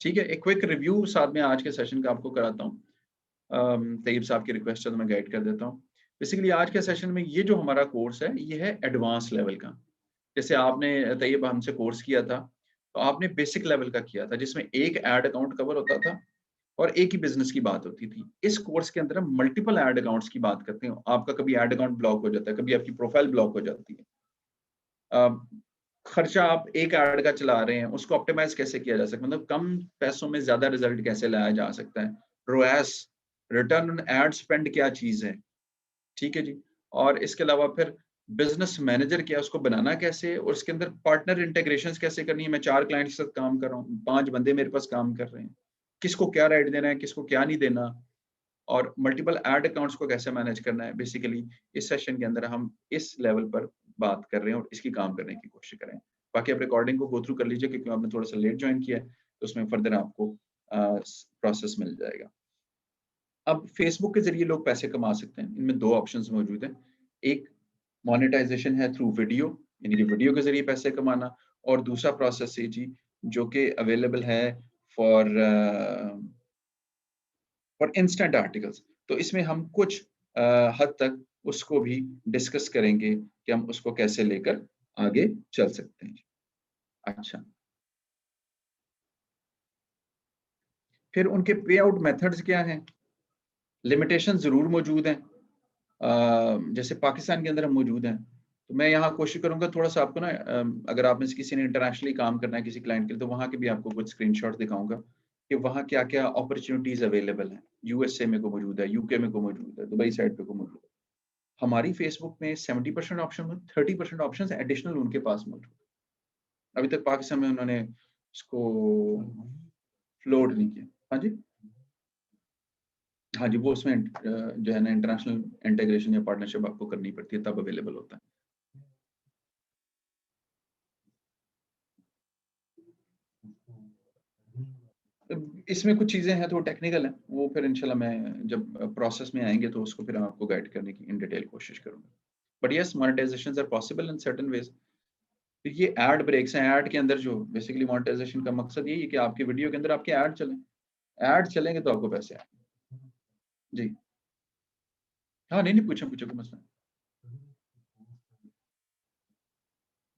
ठीक है, एक क्विक रिव्यू साथ में आज के सेशन का आपको कराता हूँ। तैयब साहब की रिक्वेस्ट है तो मैं गाइड कर देता हूँ। बेसिकली आज के सेशन में ये जो हमारा कोर्स है ये है एडवांस लेवल का। जैसे आपने तैयब हमसे कोर्स किया था तो आपने बेसिक लेवल का किया था जिसमें एक ऐड अकाउंट कवर होता था और एक ही बिजनेस की बात होती थी। इस कोर्स के अंदर हम मल्टीपल ऐड अकाउंट्स की बात करते हैं। आपका कभी ऐड अकाउंट ब्लॉक हो जाता है, कभी आपकी प्रोफाइल ब्लॉक हो जाती है। खर्चा आप एक ऐड का चला रहे हैं, उसको ऑप्टिमाइज कैसे किया जा सकता है, मतलब कम पैसों में ज्यादा रिजल्ट कैसे लाया जा सकता है। रोएस, रिटर्न ऑन एड स्पेंड क्या चीज है, ठीक है जी। और इसके अलावा फिर बिजनेस मैनेजर क्या, उसको बनाना कैसे, और इसके अंदर पार्टनर इंटीग्रेशंस कैसे करनी है। मैं 4 क्लाइंट के साथ काम कर रहा हूँ, 5 बंदे मेरे पास काम कर रहे हैं, किसको क्या राइट देना है, किसको क्या नहीं देना, और मल्टीपल एड अकाउंट्स को कैसे मैनेज करना है। बेसिकली इस सेशन के अंदर हम इस लेवल पर बात कर रहे हैं और इसकी काम करने की कोशिश करें। बाकी आप रिकॉर्डिंग को गो थ्रू कर लीजिए क्योंकि आपने थोड़ा सा लेट ज्वाइन किया है, तो उसमें फर्दर आपको प्रोसेस मिल जाएगा। अब फेसबुक के जरिए लोग पैसे कमा सकते हैं, इनमें 2 ऑप्शंस मौजूद हैं। एक मोनेटाइजेशन है थ्रू वीडियो, यानी कि वीडियो के जरिए पैसे कमाना, और दूसरा प्रोसेस है जी जो कि अवेलेबल है फॉर फॉर इंस्टेंट आर्टिकल्स। तो इसमें हम कुछ हद तक उसको भी डिस्कस करेंगे कि हम उसको कैसे लेकर आगे चल सकते हैं। अच्छा, फिर उनके पे आउट मेथड्स क्या हैं? लिमिटेशन जरूर मौजूद हैं, जैसे पाकिस्तान के अंदर हम मौजूद हैं। तो मैं यहाँ कोशिश करूंगा थोड़ा सा आपको ना, अगर आप में से किसी ने इंटरनेशनली काम करना है किसी क्लाइंट के लिए, तो वहाँ के भी आपको कुछ स्क्रीनशॉट दिखाऊंगा कि वहाँ क्या क्या अपॉर्चुनिटीज अवेलेबल हैं। यूएसए में को मौजूद है, यूके में को मौजूद है, दुबई साइड पे को मौजूद है। हमारी फेसबुक में 70% ऑप्शन, 30% ऑप्शन एडिशनल उनके पास मौजूद है। अभी तक पाकिस्तान में उन्होंने इसको फ्लोट नहीं किया। हाँ जी, हाँ जी, वो उसमें जो है ना इंटरनेशनल इंटीग्रेशन या पार्टनरशिप आपको करनी पड़ती है, तब अवेलेबल होता है। इसमें कुछ चीजें हैं तो टेक्निकल हैं, वो फिर इंशाल्लाह मैं जब प्रोसेस में आएंगे तो उसको फिर आपको गाइड करने की इन डिटेल कोशिश करूंगा। But yes, monetisations are possible in certain ways. तो ये ऐड ब्रेक्स हैं, ऐड के अंदर जो बेसिकली मोनेटाइजेशन का मकसद यही है कि आपकी वीडियो के अंदर आपके ऐड चलें। ऐड चलेंगे तो आपको पैसे आएंगे। जी हाँ, नहीं नहीं, पूछो पूछो, कोई मसला नहीं।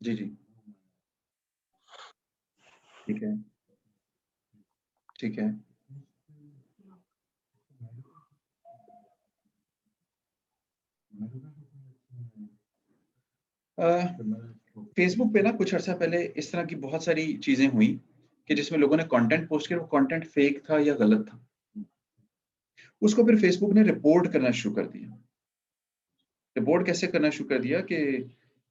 जी जी, ठीक है ठीक है। फेसबुक पे ना कुछ अर्सा पहले इस तरह की बहुत सारी चीजें हुई कि जिसमें लोगों ने कंटेंट पोस्ट किया, वो कंटेंट फेक था या गलत था। उसको फिर फेसबुक ने रिपोर्ट करना शुरू कर दिया। रिपोर्ट कैसे करना शुरू कर दिया कि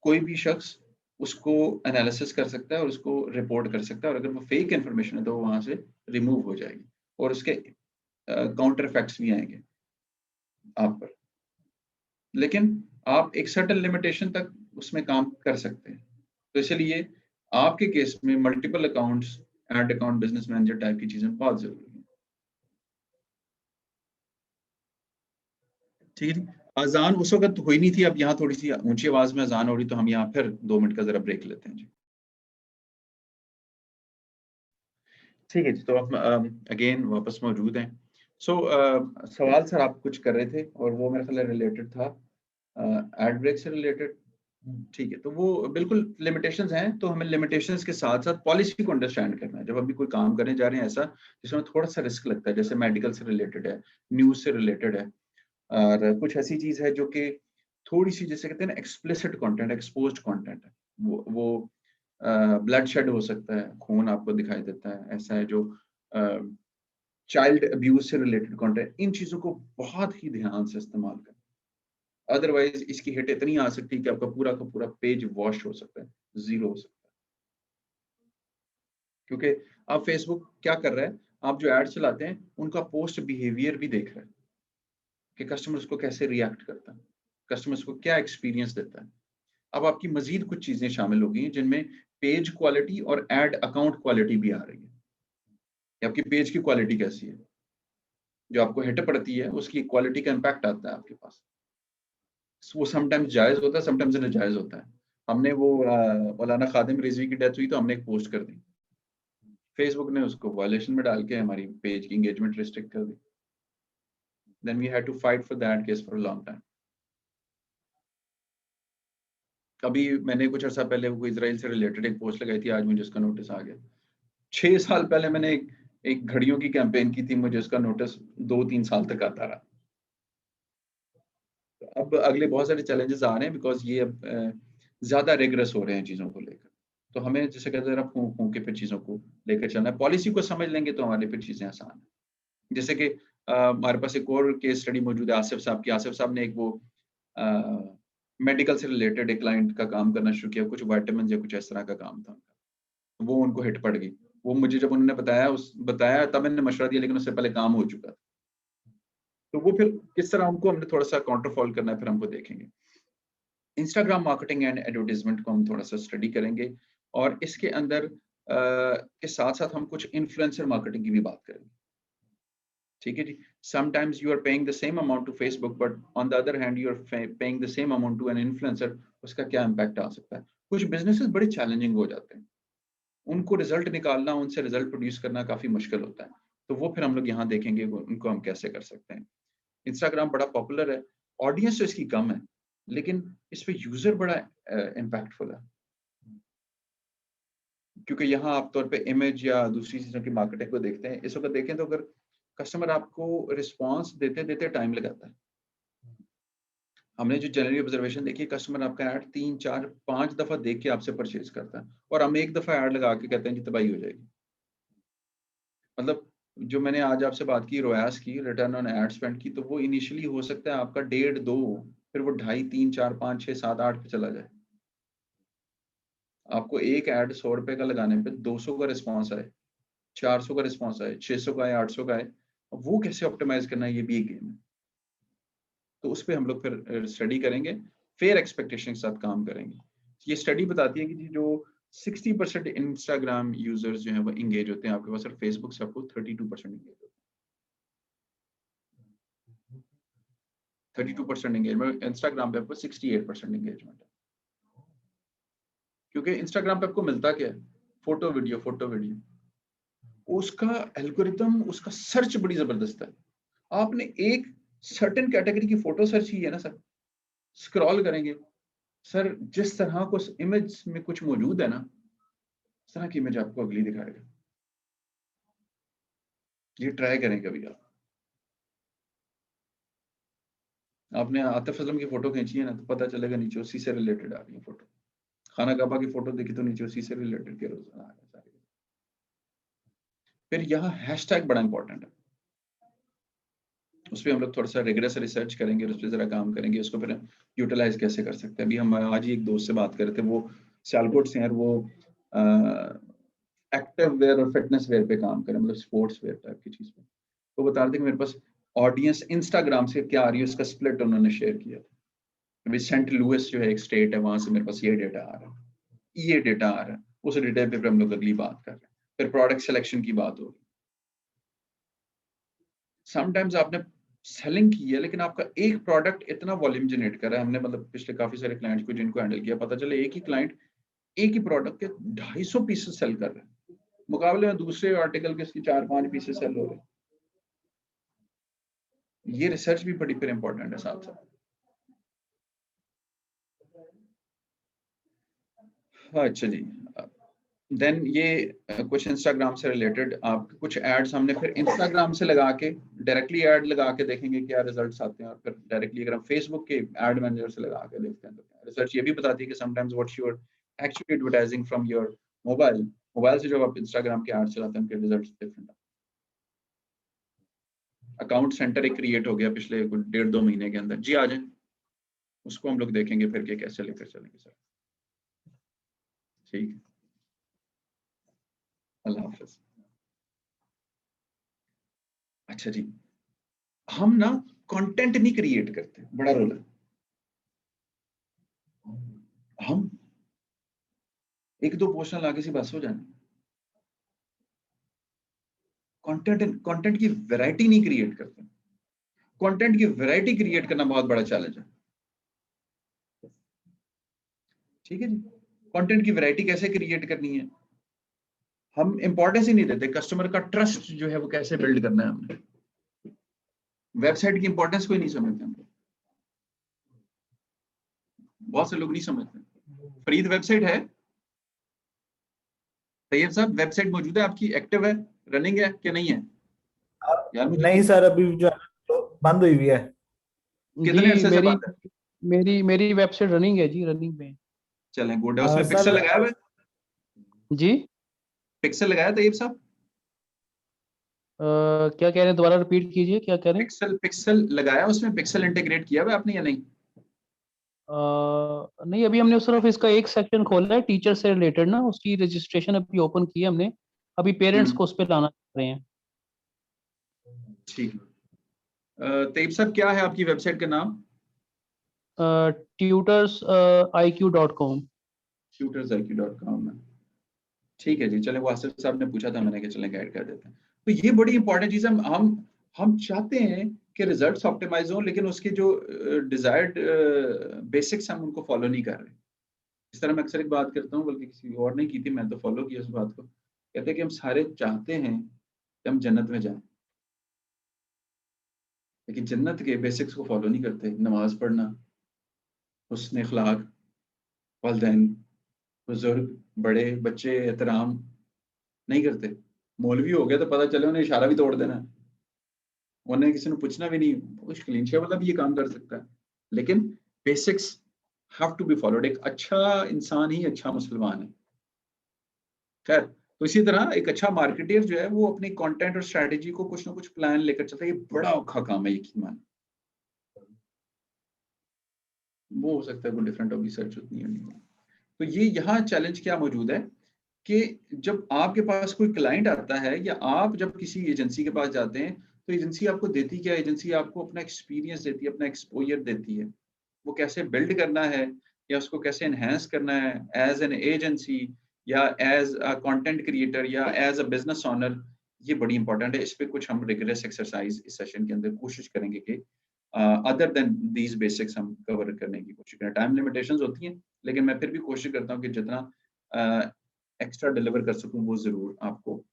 कोई भी शख्स उसको एनालिसिस कर सकता है और उसको रिपोर्ट कर सकता है, और अगर वो फेक इन्फॉर्मेशन है तो वो वहां से रिमूव हो जाएगी, और उसके काउंटर इफेक्ट्स भी आएंगे आप पर। लेकिन आप एक सर्टेन लिमिटेशन तक उसमें काम कर सकते हैं। तो इसलिए आपके केस में multiple accounts, ad account, business manager type की चीजें बहुत जरूरी है। ठीक है जी। अजान उस वक्त हुई नहीं थी, अब यहाँ थोड़ी सी ऊंची आवाज में अजान हो रही, तो हम यहाँ फिर 2 मिनट का जरा ब्रेक लेते हैं जी। ठीक है जी, तो आप अगेन वापस मौजूद हैं। सो सवाल सर आप कुछ कर रहे थे और वो मेरे ख्याल रिलेटेड था एड ब्रेक से रिलेटेड। ठीक है, तो वो बिल्कुल लिमिटेशंस हैं, तो हमें लिमिटेशंस के साथ साथ पॉलिसी को अंडरस्टैंड करना है। जब अभी कोई काम करने जा रहे हैं ऐसा जिसमें थोड़ा सा रिस्क लगता है, जैसे मेडिकल से रिलेटेड है, न्यूज से रिलेटेड है, और कुछ ऐसी चीज है जो कि थोड़ी सी, जैसे कहते हैं ना, एक्सप्लिसिट कंटेंट, एक्सपोज्ड कंटेंट है, वो ब्लड शेड हो सकता है, खून आपको दिखाई देता है, ऐसा है जो चाइल्ड अब्यूज से रिलेटेड कंटेंट, इन चीजों को बहुत ही ध्यान से इस्तेमाल करें। अदरवाइज इसकी हिट इतनी आ सकती है कि आपका पूरा का पूरा पेज वॉश हो सकता है, जीरो हो सकता है। क्योंकि अब फेसबुक क्या कर रहा है, आप जो एड चलाते हैं उनका पोस्ट बिहेवियर भी देख रहा है कि कस्टमर उसको कैसे रिएक्ट करता है, कस्टमर्स को क्या एक्सपीरियंस देता है। अब आपकी मजीद कुछ चीजें शामिल हो गई हैं जिनमें पेज क्वालिटी और एड अकाउंट क्वालिटी भी आ रही है, कि आपकी पेज की क्वालिटी कैसी है, जो आपको हिट पड़ती है उसकी क्वालिटी का इम्पैक्ट आता है आपके पास। वो समटाइम्स जायज होता है, समटाइम्स नाजायज होता है। हमने वो मौलाना खादिम रिजवी की डेथ हुई तो हमने एक पोस्ट कर दी, फेसबुक ने उसको वायलेशन में डाल के हमारी पेज की एंगेजमेंट रिस्ट्रिक्ट कर दी। Then we had to fight for that case for a long time. अभी मैंने कुछ अर्सा पहले वो इजराइल से रिलेटेड एक पोस्ट लगाई थी, आज मुझे उसका नोटिस आ गया। 6 साल पहले मैंने एक घड़ियों की कैंपेन की थी, मुझे उसका नोटिस 2-3 साल तक आता रहा। अब अगले बहुत सारे चैलेंजेस आ रहे हैं, बिकॉज ये अब ज्यादा रिग्रेस हो रहे हैं चीजों को लेकर। तो हमें जैसे कहते हैं फूंक फूंक के फिर चीजों को लेकर चलना है। पॉलिसी को समझ लेंगे तो हमारे फिर चीजें आसान है। जैसे कि हमारे पास एक और केस स्टडी मौजूद है आसिफ साहब की। आसिफ साहब ने एक वो मेडिकल से रिलेटेड एक क्लाइंट का काम करना शुरू किया, कुछ वाइटामिन या कुछ इस तरह का काम था। वो उनको हिट पड़ गई। वो मुझे जब उन्होंने बताया तब मैंने मशवरा दिया, लेकिन उससे पहले काम हो चुका था। तो वो फिर किस तरह उनको हमने थोड़ा सा काउंटर फॉल करना है, फिर हमको देखेंगे। इंस्टाग्राम मार्केटिंग एंड एडवर्टाइजमेंट को हम थोड़ा सा स्टडी करेंगे, और इसके अंदर के साथ साथ हम कुछ इन्फ्लुएंसर मार्केटिंग की भी बात करेंगे। ठीक है जी। Sometimes you are paying the same amount to Facebook, but on the other hand you are paying the same amount to an influencer. उसका क्या इम्पैक्ट आ सकता है। कुछ बिजनेसेस बड़े चैलेंजिंग हो जाते हैं, उनको रिजल्ट निकालना, उनसे रिजल्ट प्रोड्यूस करना काफी मुश्किल होता है। तो वो फिर हम लोग यहाँ देखेंगे उनको हम कैसे कर सकते हैं। इंस्टाग्राम बड़ा पॉपुलर है, ऑडियंस तो इसकी कम है, लेकिन इस पे यूजर बड़ा इम्पैक्टफुल है। क्योंकि यहाँ आप तौर पे इमेज या दूसरी चीजों की मार्केटिंग को देखते हैं, इस वक्त देखें तो अगर कस्टमर आपको रिस्पॉन्स देते देते टाइम लगाता है। हमने जो जनरली ऑब्जर्वेशन देखी, कस्टमर आपका ऐड 3-4-5 दफा देख के आपसे परचेज करता है, और हम एक दफा ऐड लगा के कहते हैं जी तबाही हो जाएगी। मतलब जो मैंने आज आपसे बात की रोयास की, रिटर्न ऑन एड स्पेंड की, तो वो इनिशियली हो सकता है आपका 1.5-2, फिर वो 2.5, 3, 4, 5, 6, 7, 8 पे चला जाए। आपको एक ऐड 100 रुपए का लगाने पे 200 का रिस्पॉन्स आए, 400 का रिस्पॉन्स आए, 600 का आए, 800 का आए। अब वो कैसे ऑप्टिमाइज करना है, ये भी एक गेम है। तो उस पर हम लोग फिर स्टडी करेंगे, फेयर एक्सपेक्टेशन के साथ काम करेंगे। ये स्टडी बताती है कि जी जो 60% इंस्टाग्राम यूजर्स जो हैं वो इंगेज होते हैं आपके पास, और फेसबुक से आपको 32% इंगेज होते हैं। 32% एंगेजमेंट, इंस्टाग्राम पे आपको 68% एंगेजमेंट है। क्योंकि इंस्टाग्राम पे आपको मिलता क्या है, फोटो वीडियो, फोटो वीडियो। उसका एल्गोरिथम, उसका सर्च बड़ी जबरदस्त है। आपने एक सर्टेन कैटेगरी की फोटो सर्च की है ना सर, स्क्रॉल करेंगे सर, जिस तरह को इमेज में कुछ मौजूद है ना, इस तरह की इमेज आपको अगली दिखाएगा। ये ट्राई करें कभी आप। आपने आतिफ असलम की फोटो खींची है ना, तो पता चलेगा नीचे उसी से रिलेटेड आ रही है फोटो। खाना काबा की फोटो देखी तो नीचे उसी से रिलेटेड के रोजाना आ रहे हैं सारे। फिर यहाँ हैशटैग बड़ा इंपॉर्टेंट है, उस पर हम लोग थोड़ा सा रिगरस रिसर्च करेंगे, उस पर जरा काम करेंगे, उसको फिर यूटिलाइज कैसे कर सकते हैं। अभी हम आज ही एक दोस्त से बात कर रहे थे, वो सियालकोट से हैं, वो एक्टिव वेयर और फिटनेस वेयर पे काम करें, मतलब स्पोर्ट्स वेयर टाइप की चीज पे। तो बता रहे थे कि मेरे पास ऑडियंस इंस्टाग्राम से क्या आ रही है, उसका स्प्लिट उन्होंने शेयर किया था। अभी सेंट लुइस जो है एक स्टेट है, वहां से मेरे पास ये डेटा आ रहा है, ये डेटा आ रहा है, उस डेटा पे हम लोग अगली बात कर रहे हैं। फिर प्रोडक्ट सिलेक्शन की बात होगी। समटाइम्स आपने सेलिंग की है, लेकिन आपका एक प्रोडक्ट इतना वॉल्यूम जनरेट कर रहा है। हमने मतलब पिछले काफी सारे क्लाइंट्स को जिनको हैंडल किया, पता चले एक ही क्लाइंट एक ही प्रोडक्ट के 250 पीसेस सेल कर रहे हैं, मुकाबले में दूसरे आर्टिकल के इसकी 4-5 पीसेस सेल हो रहे हैं। ये रिसर्च भी बड़ी फिर इंपॉर्टेंट है साथ साथ। अच्छा जी, देन ये कुछ इंस्टाग्राम से रिलेटेड आप कुछ एड्स हमने फिर इंस्टाग्राम से लगा के डायरेक्टली ऐड लगा के देखेंगे क्या रिजल्ट्स आते हैं, और फिर डायरेक्टली अगर हम फेसबुक के एड मैनेजर से लगा के देखते हैं तो रिसर्च ये भी बताती है कि sometimes what's your actually advertising from your mobile से जब आप इंस्टाग्राम के एड चलाते हैं उनके रिजल्ट्स डिफरेंट। अकाउंट सेंटर एक क्रिएट हो गया पिछले 1.5-2 महीने के अंदर जी, आ जाए उसको हम लोग देखेंगे फिर कि कैसे लेकर चलेंगे सर। ठीक है, अल्लाह हाफिज। अच्छा जी, हम ना कंटेंट नहीं क्रिएट करते, बड़ा रोल है। हम एक दो पोस्ट लाके सी बस हो जाने, कंटेंट की वैरायटी नहीं क्रिएट करते। कंटेंट की वैरायटी क्रिएट करना बहुत बड़ा चैलेंज है। ठीक है जी, कंटेंट की वैरायटी कैसे क्रिएट करनी है, हम इंपॉर्टेंस ही नहीं देते। कस्टमर का ट्रस्ट जो है वो कैसे बिल्ड करना है हमने, वेबसाइट की इंपॉर्टेंस कोई नहीं समझते हम, बहुत से लोग नहीं समझते। फरीद वेबसाइट है, तैयब साहब वेबसाइट मौजूद है आपकी, एक्टिव है, रनिंग है कि नहीं है यार? मुझे नहीं सर, अभी जो है तो बंद हुई हुई है। कितने जी अरसे से मेरी बंद है? मेरी वेबसाइट रनिंग है जी, रनिंग पे। चलें गुड है, उसमें सर पिक्सल लगाया हुआ है? जी पिक्सल लगाया तैयब साहब? क्या कह रहे हैं, दोबारा रिपीट कीजिए, क्या कह रहे हैं? पिक्सल लगाया, उसमें पिक्सल इंटीग्रेट किया हुआ है आपने या नहीं? नहीं, अभी हमने सिर्फ इसका एक सेक्शन खोला है टीचर से रिलेटेड ना, उसकी रजिस्ट्रेशन अभी ओपन की है हमने। अभी पेरेंट्स को उस पर लाना चाह रहे हैं। ठीक है, तैयब साहब क्या है आपकी वेबसाइट का नाम? tutorsiq.com। tutorsiq.com है। ठीक है जी, चले वो आसिफ साहब ने पूछा था, मैंने कहा चलें गाइड कर देते हैं। तो ये बड़ी इंपॉर्टेंट चीज है। हम चाहते हैं कि रिजल्ट्स ऑप्टिमाइज हो, लेकिन उसके जो डिजायर्ड बेसिक्स हम उनको फॉलो नहीं कर रहे। इस तरह मैं अक्सर एक बात करता हूँ, बल्कि किसी और ने की थी, मैं तो फॉलो किया उस बात को। कहते हैं कि हम सारे चाहते हैं कि हम जन्नत में जाएं, लेकिन जन्नत के बेसिक्स को फॉलो नहीं करते। नमाज पढ़ना, हुस्न अखलाक, वालिदैन, बुजुर्ग, बड़े, बच्चे, एहतराम नहीं करते। मौलवी हो गया तो पता चले उन्हें इशारा भी तोड़ देना है, उन्हें किसी ने पूछना भी नहीं, कुछ क्लीन शेव वाला भी ये काम कर सकता है, लेकिन basics have to be followed. एक अच्छा इंसान ही अच्छा मुसलमान है। खैर, तो इसी तरह एक अच्छा मार्केटियर जो है वो अपनी कंटेंट और स्ट्रेटेजी को कुछ ना कुछ प्लान लेकर चलता है। ये बड़ा औखा काम है, यकीन माने। वो हो सकता है कोई डिफरेंट होगी, सर्च उतनी है नहीं। तो ये यहाँ चैलेंज क्या मौजूद है कि जब आपके पास कोई क्लाइंट आता है, या आप जब किसी एजेंसी के पास जाते हैं, तो एजेंसी आपको देती क्या है? एजेंसी आपको अपना एक्सपीरियंस देती है, अपना एक्सपोजर देती है, वो कैसे बिल्ड करना है या उसको कैसे एनहेंस करना है एज एन एजेंसी, या एज अ कंटेंट क्रिएटर, या एज अ बिजनेस ओनर। ये बड़ी इंपॉर्टेंट है। इस पे कुछ हम रिगरस एक्सरसाइज इस सेशन के अंदर कोशिश करेंगे कि अदर देन दीज बेसिक्स हम कवर करने की कोशिश करें। टाइम लिमिटेशंस होती हैं, लेकिन मैं फिर भी कोशिश करता हूँ कि जितना एक्स्ट्रा डिलीवर कर सकूं वो जरूर आपको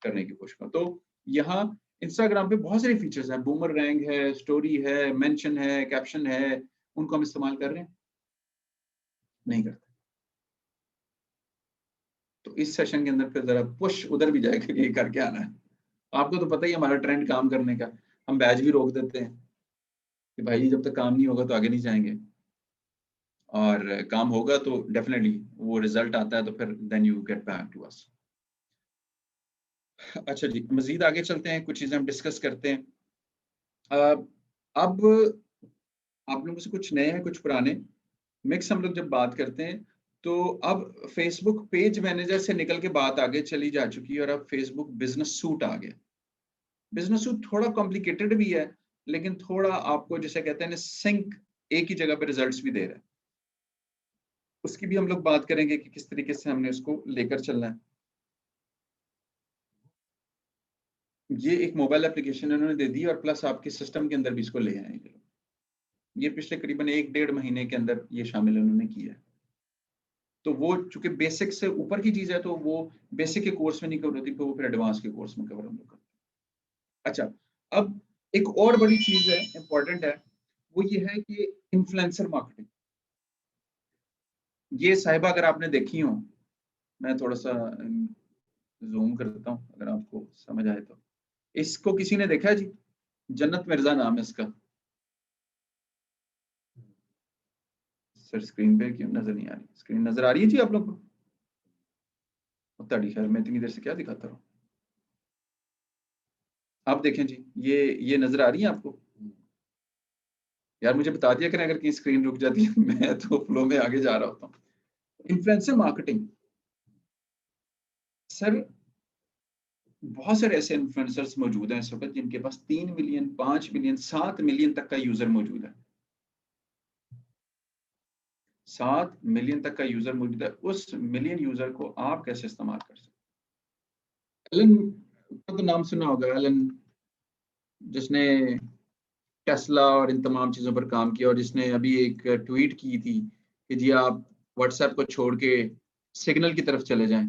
करने की कोशिश करूँ। तो यहाँ इंस्टाग्राम पे बहुत सारे फीचर्स हैं, बूमर रैंक है, स्टोरी है, मेंशन है, कैप्शन है, उनको हम इस्तेमाल कर रहे हैं? नहीं करते। तो इस सेशन के अंदर फिर जरा पुश उधर भी जाएगा, ये करके आना है। आपको तो पता ही है हमारा ट्रेंड काम करने का, हम बैच भी रोक देते हैं कि भाई जब तक काम नहीं होगा तो आगे नहीं जाएंगे, और काम होगा तो डेफिनेटली वो रिजल्ट आता है तो फिर then you get back to us. अच्छा जी, मजीद आगे चलते हैं, कुछ चीजें हम डिस्कस करते हैं। अब आप लोगों से कुछ नए हैं, कुछ पुराने मिक्स हम लोग जब बात करते हैं, तो अब फेसबुक पेज मैनेजर से निकल के बात आगे चली जा चुकी है और अब फेसबुक बिजनेस सूट आ गया। बिजनेस सूट थोड़ा कॉम्प्लिकेटेड भी है, लेकिन थोड़ा आपको जिसे कहते हैं ना सिंक, एक ही जगह पे रिजल्ट्स भी दे रहा है। उसकी भी हम लोग बात करेंगे कि किस तरीके से हमने उसको लेकर चलना है। ये एक मोबाइल एप्लीकेशन उन्होंने दे दी और प्लस आपके सिस्टम के अंदर भी इसको ले आएंगे। ये पिछले करीबन 1-1.5 महीने के अंदर ये शामिल उन्होंने किया है। तो वो चूंकि बेसिक से ऊपर की चीज है तो वो बेसिक के कोर्स में नहीं कवर होती, तो वो फिर एडवांस के कोर्स में कवर हम लोग करते हैं। अच्छा, अब एक और बड़ी चीज है, इंपॉर्टेंट है, वो ये है कि इन्फ्लुएंसर मार्केटिंग। ये साहिबा अगर आपने देखी हो, मैं थोड़ा सा जूम करता हूँ अगर आपको समझ आए तो। इसको किसी ने देखा है जी? जन्नत मिर्जा नाम है इसका। सर स्क्रीन पे क्यों नजर नहीं आ रही? स्क्रीन नजर आ रही है जी आप लोग को? खैर मैं इतनी देर से क्या दिखाता रहा हूँ। आप देखें जी, ये नजर आ रही है आपको? यार मुझे बता दिया करें अगर कहीं स्क्रीन रुक जाती है, मैं तो फ्लो में आगे जा रहा होता हूँ। इन्फ्लुएंसर मार्केटिंग, सर बहुत सारे ऐसे इन्फ्लुएंसर्स मौजूद हैं इस वक्त जिनके पास 3 मिलियन, 5 मिलियन, 7 मिलियन तक का यूजर मौजूद है। 7 मिलियन तक का यूजर मौजूद है। उस मिलियन यूजर को आप कैसे इस्तेमाल कर सकते हैं? एलन का तो नाम सुना होगा, एलन, जिसने टेस्ला और इन तमाम चीजों पर काम किया और जिसने अभी एक ट्वीट की थी कि जी आप व्हाट्सएप को छोड़ के सिग्नल की तरफ चले जाएं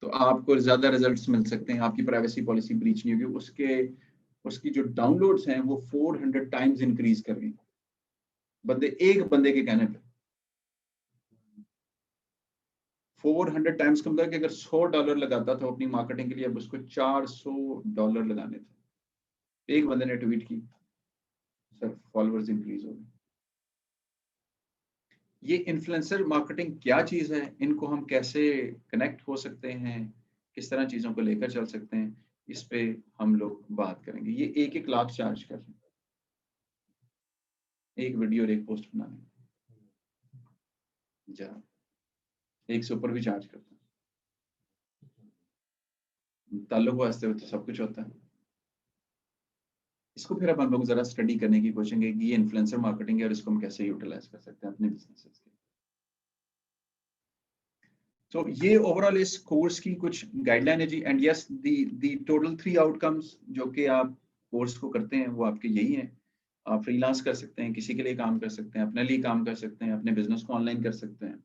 तो आपको ज्यादा रिजल्ट्स मिल सकते हैं, आपकी प्राइवेसी पॉलिसी ब्रीच नहीं होगी। उसकी जो डाउनलोड्स हैं वो 400 टाइम्स इंक्रीज कर गई, एक बंदे के कहने पे। 400 टाइम्स का मतलब कि अगर $100 लगाता था अपनी मार्केटिंग के लिए, अब उसको $400 लगाने थे। एक बंदे ने ट्वीट की, सर फॉलोअर्स इंक्रीज हो गए। ये इन्फ्लुएंसर मार्केटिंग क्या चीज है, इनको हम कैसे कनेक्ट हो सकते हैं, किस तरह चीजों को लेकर चल सकते हैं, इस पे हम लोग बात करेंगे। ये 1-1 लाख चार्ज कर रहे हैं एक वीडियो और एक पोस्ट बनाने जा, 1 से ऊपर भी चार्ज करते हैं। ताल्लुक वास्ते तो सब कुछ होता है। इसको फिर अब हम लोग जरा स्टडी करने की कोशिश करेंगे कि ये इन्फ्लुएंसर मार्केटिंग है और इसको हम कैसे यूटिलाइज कर सकते हैं अपने बिजनेसेस के। तो ये ओवरऑल इस कोर्स की कुछ गाइडलाइन है जी। And yes, the total 3 outcomes जो कि आप कोर्स को करते हैं वो आपके यही हैं। आप फ्रीलांस कर सकते हैं, किसी के लिए काम कर सकते हैं, अपने लिए काम कर सकते हैं, अपने बिजनेस को ऑनलाइन कर सकते हैं,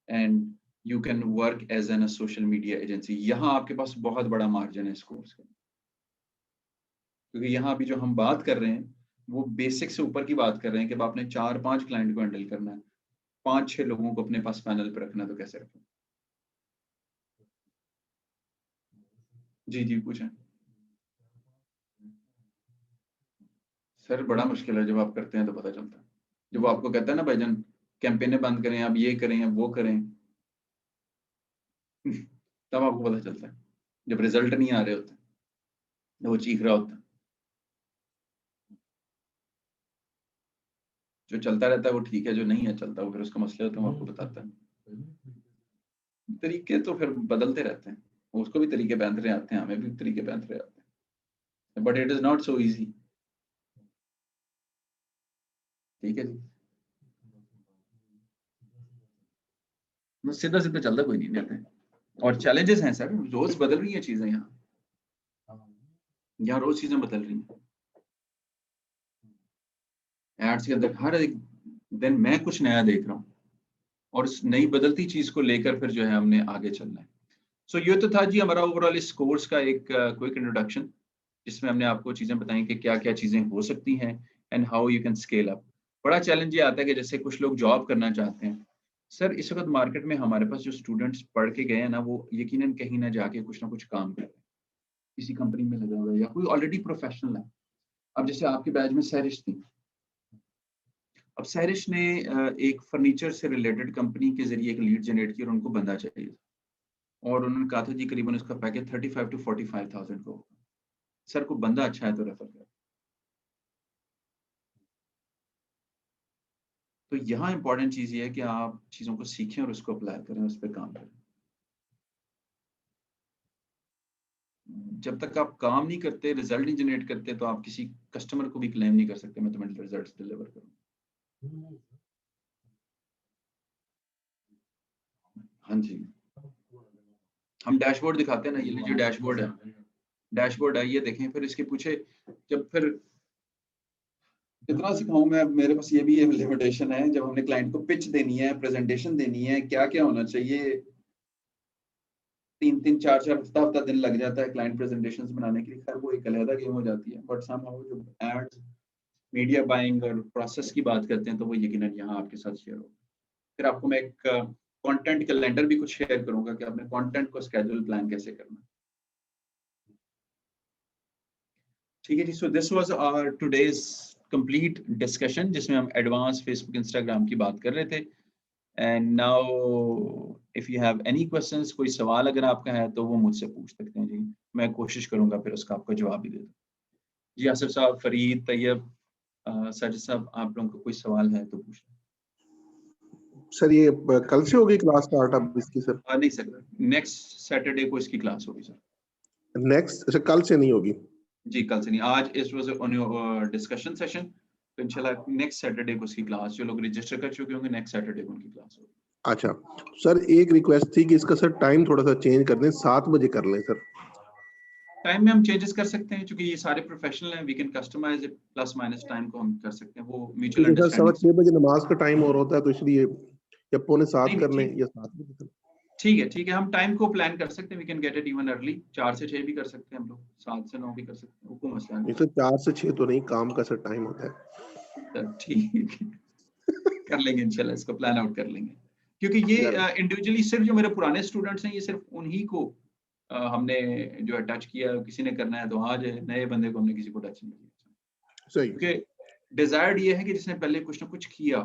and you can work as an social media agency. यहाँ आपके पास बहुत बड़ा मार्जिन है इस कोर्स का, क्योंकि यहाँ अभी जो हम बात कर रहे हैं वो बेसिक से ऊपर की बात कर रहे हैं कि अब आपने 4-5 क्लाइंट को हैंडल करना है, 5-6 लोगों को अपने पास पैनल पर रखना है, तो कैसे रखें? जी जी पूछें। सर बड़ा मुश्किल है, जब आप करते हैं तो पता चलता है। जब वो आपको कहता है ना भाईजान कैंपेनें बंद करें, आप ये करें, आप वो करें, तब आपको पता चलता है। जब रिजल्ट नहीं आ रहे होते, जब वो चीख रहा होता है। जो चलता रहता है वो ठीक है, जो नहीं है चलता वो फिर उसका मसले होता है, वो आपको बताता है। तरीके तो फिर बदलते रहते हैं, उसको भी तरीके बदल रहे आते हैं, हमें भी तरीके बदल रहे आते हैं, but it is not so easy. ठीक है जी, सीधा सीधा चलता कोई नहीं रहता है। और चैलेंजेस हैं सर, रोज बदल रही हैं चीजें। यहाँ रोज चीजें बदल रही हैं। एड्स के अंदर हर एक दिन मैं कुछ नया देख रहा हूँ और उस नई बदलती चीज को लेकर फिर जो है हमने आगे चलना है। सो ये तो था जी हमारा ओवरऑल इस कोर्स का एक क्विक इंट्रोडक्शन, जिसमें हमने आपको चीजें बताई कि क्या क्या चीजें हो सकती हैं and how you can scale up. बड़ा चैलेंज ये आता है कि जैसे कुछ लोग जॉब करना चाहते हैं, सर इस वक्त मार्केट में हमारे पास जो स्टूडेंट्स पढ़ के गए हैं ना, वो यकीनन कहीं ना जाके कुछ ना कुछ काम कर रहे हैं, किसी कंपनी में लगा हुआ है या कोई ऑलरेडी प्रोफेशनल है। अब जैसे आपके बैच में सैरिश थी, अब सैरिश ने एक फर्नीचर से रिलेटेड कंपनी के जरिए एक लीड जनरेट की और उनको बंदा चाहिए था, और उन्होंने कहा था जी करीबन उसका पैकेज 35 to 45,000 का होगा। सर को बंदा अच्छा है तो रेफर कर। तो यहाँ इंपॉर्टेंट चीज ये है कि आप चीजों को सीखें और उसको अप्लाई करें, उस पर काम करें। जब तक आप काम नहीं करते, रिजल्ट नहीं जनरेट करते, तो आप किसी कस्टमर को भी क्लेम नहीं कर सकते मैं तुम्हें रिजल्ट्स डिलीवर करूँ। हाँ जी, हम डैशबोर्ड दिखाते हैं ना, ये लीजिए डैशबोर्ड है, डैशबोर्ड है, ये देखें। फिर इसके पूछे जब फिर कितना सिखाऊं मैं, मेरे पास ये भी लिमिटेशन है। जब हमने क्लाइंट को पिच देनी है, प्रेजेंटेशन देनी है, क्या क्या होना चाहिए, 3-3, 4-4 हफ्ता दिन लग जाता है क्लाइंट प्रेजेंटेशंस बनाने के लिए। खैर वो एक अलग गेम हो जाती है, बट समहाउ जो एड्स, मीडिया बाइंग और प्रोसेस की बात करते हैं, तो वो यकीनन यहाँ आपके साथ शेयर होगा। फिर आपको मैं एक कंटेंट कैलेंडर भी कुछ शेयर करूंगा कि आपने कंटेंट को स्केड्यूल प्लान कैसे करना है। ठीक है जी, so this was our today's complete discussion, जिसमें हम एडवांस फेसबुक इंस्टाग्राम की बात कर रहे थे। And now if you have any questions, कोई सवाल अगर आपका है तो वो मुझसे पूछ सकते हैं जी, मैं कोशिश करूंगा फिर उसका आपको जवाब भी दे दूं। जी आसिफ साहब, फरीद, तैयब, साजिद साहब, आप लोगों को कोई सवाल है तो पूछ लें। सर ये कल से होगी क्लास स्टार्ट अब इसकी सर? नहीं सर, नेक्स्ट सैटरडे को इसकी क्लास होगी सर। नेक्स्ट, अच्छा कल से नहीं होगी? जी कल से नहीं, आज इस वाज ऑन डिस्कशन सेशन, तो इंशाल्लाह नेक्स्ट सैटरडे को उसकी क्लास, जो लोग रजिस्टर कर चुके होंगे नेक्स्ट सैटरडे को उनकी क्लास होगी। अच्छा सर, एक रिक्वेस्ट थी कि इसका सर टाइम थोड़ा सा चेंज कर दें, 7 बजे कर लें सर। टाइम में हम चेंजेस कर सकते हैं, क्योंकि ये सारे प्रोफेशनल हैं, we can customise it, plus minus time को हम कर सकते हैं, वो म्यूचुअल क्योंकि सर अंडरस्टैंडिंग। 6:15 बजे नमाज का टाइम और होता है, तो इसलिए या 6:45 कर लें ठीक या 7 बजे कर लें। ठीक है, हम टाइम को प्लान कर सकते हैं, we can get it even early, 4 से 6 भी कर सकते हैं हम लोग, 7 से 9 भी कर सकते हैं, वो कोई मसला नहीं नहीं। सर, 4 से 6 तो नहीं, काम का सर टाइम होता है। ठीक कर लेंगे इंशाल्लाह, इसको प्लान आउट कर लेंगे, क्योंकि ये इंडिविजुअली सिर्फ जो मेरे पुराने स्टूडेंट्स हैं, ये सिर्फ उन्हीं को हमने जो है टच किया, किसी ने करना है तो आज नए बंदे को हमने किसी को टच नहीं किया, सही क्योंकि डिजायर्ड ये है कि जिसने पहले कुछ ना कुछ किया।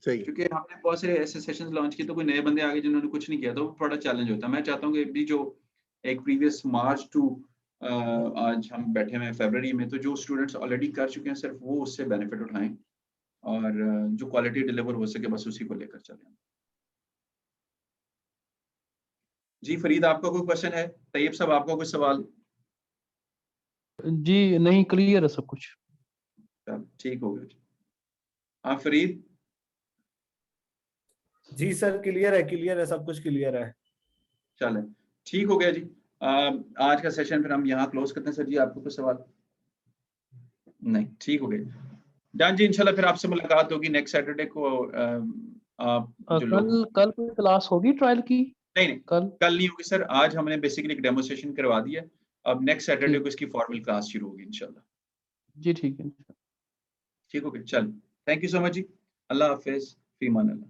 सही। क्योंकि हमने बहुत से ऐसे सेशंस लॉन्च किए, तो कोई नए बंदे आगे जिन्होंने कुछ नहीं किया, तो वो थोड़ा चैलेंज होता है। मैं चाहता हूँ कि अभी जो एक प्रीवियस मार्च टू आज हम बैठे हुए हैं फरवरी में, तो जो स्टूडेंट्स ऑलरेडी कर चुके हैं सिर्फ वो उससे बेनिफिट उठाएं, और जो क्वालिटी डिलीवर हो सके बस उसी को लेकर चलें। जी फरीद, आपका कोई क्वेश्चन है? तैयब साहब, आपका कोई सवाल? जी नहीं, क्लियर है सब कुछ। ठीक हो गया जी। हाँ फरीद। जी सर, क्लियर है, सब कुछ क्लियर है। चलें, ठीक हो गया जी। आज का सेशन फिर हम यहाँ क्लोज करते हैं। सर जी आपको कोई सवाल? नहीं, ठीक हो गया डन जी। इंशाल्लाह फिर आपसे मुलाकात होगी नेक्स्ट सैटरडे को। आप जो लोग कल कोई क्लास होगी ट्रायल की? नहीं कल नहीं होगी सर, आज हमने बेसिकली एक डेमोस्ट्रेशन करवा दिया, अब नेक्स्ट सैटरडे को इसकी फॉर्मल क्लास शुरू होगी इंशाल्लाह। जी ठीक है। ठीक हो गया, चल, थैंक यू सो मच जी। अल्लाह हाफिज, फी अमान अल्लाह।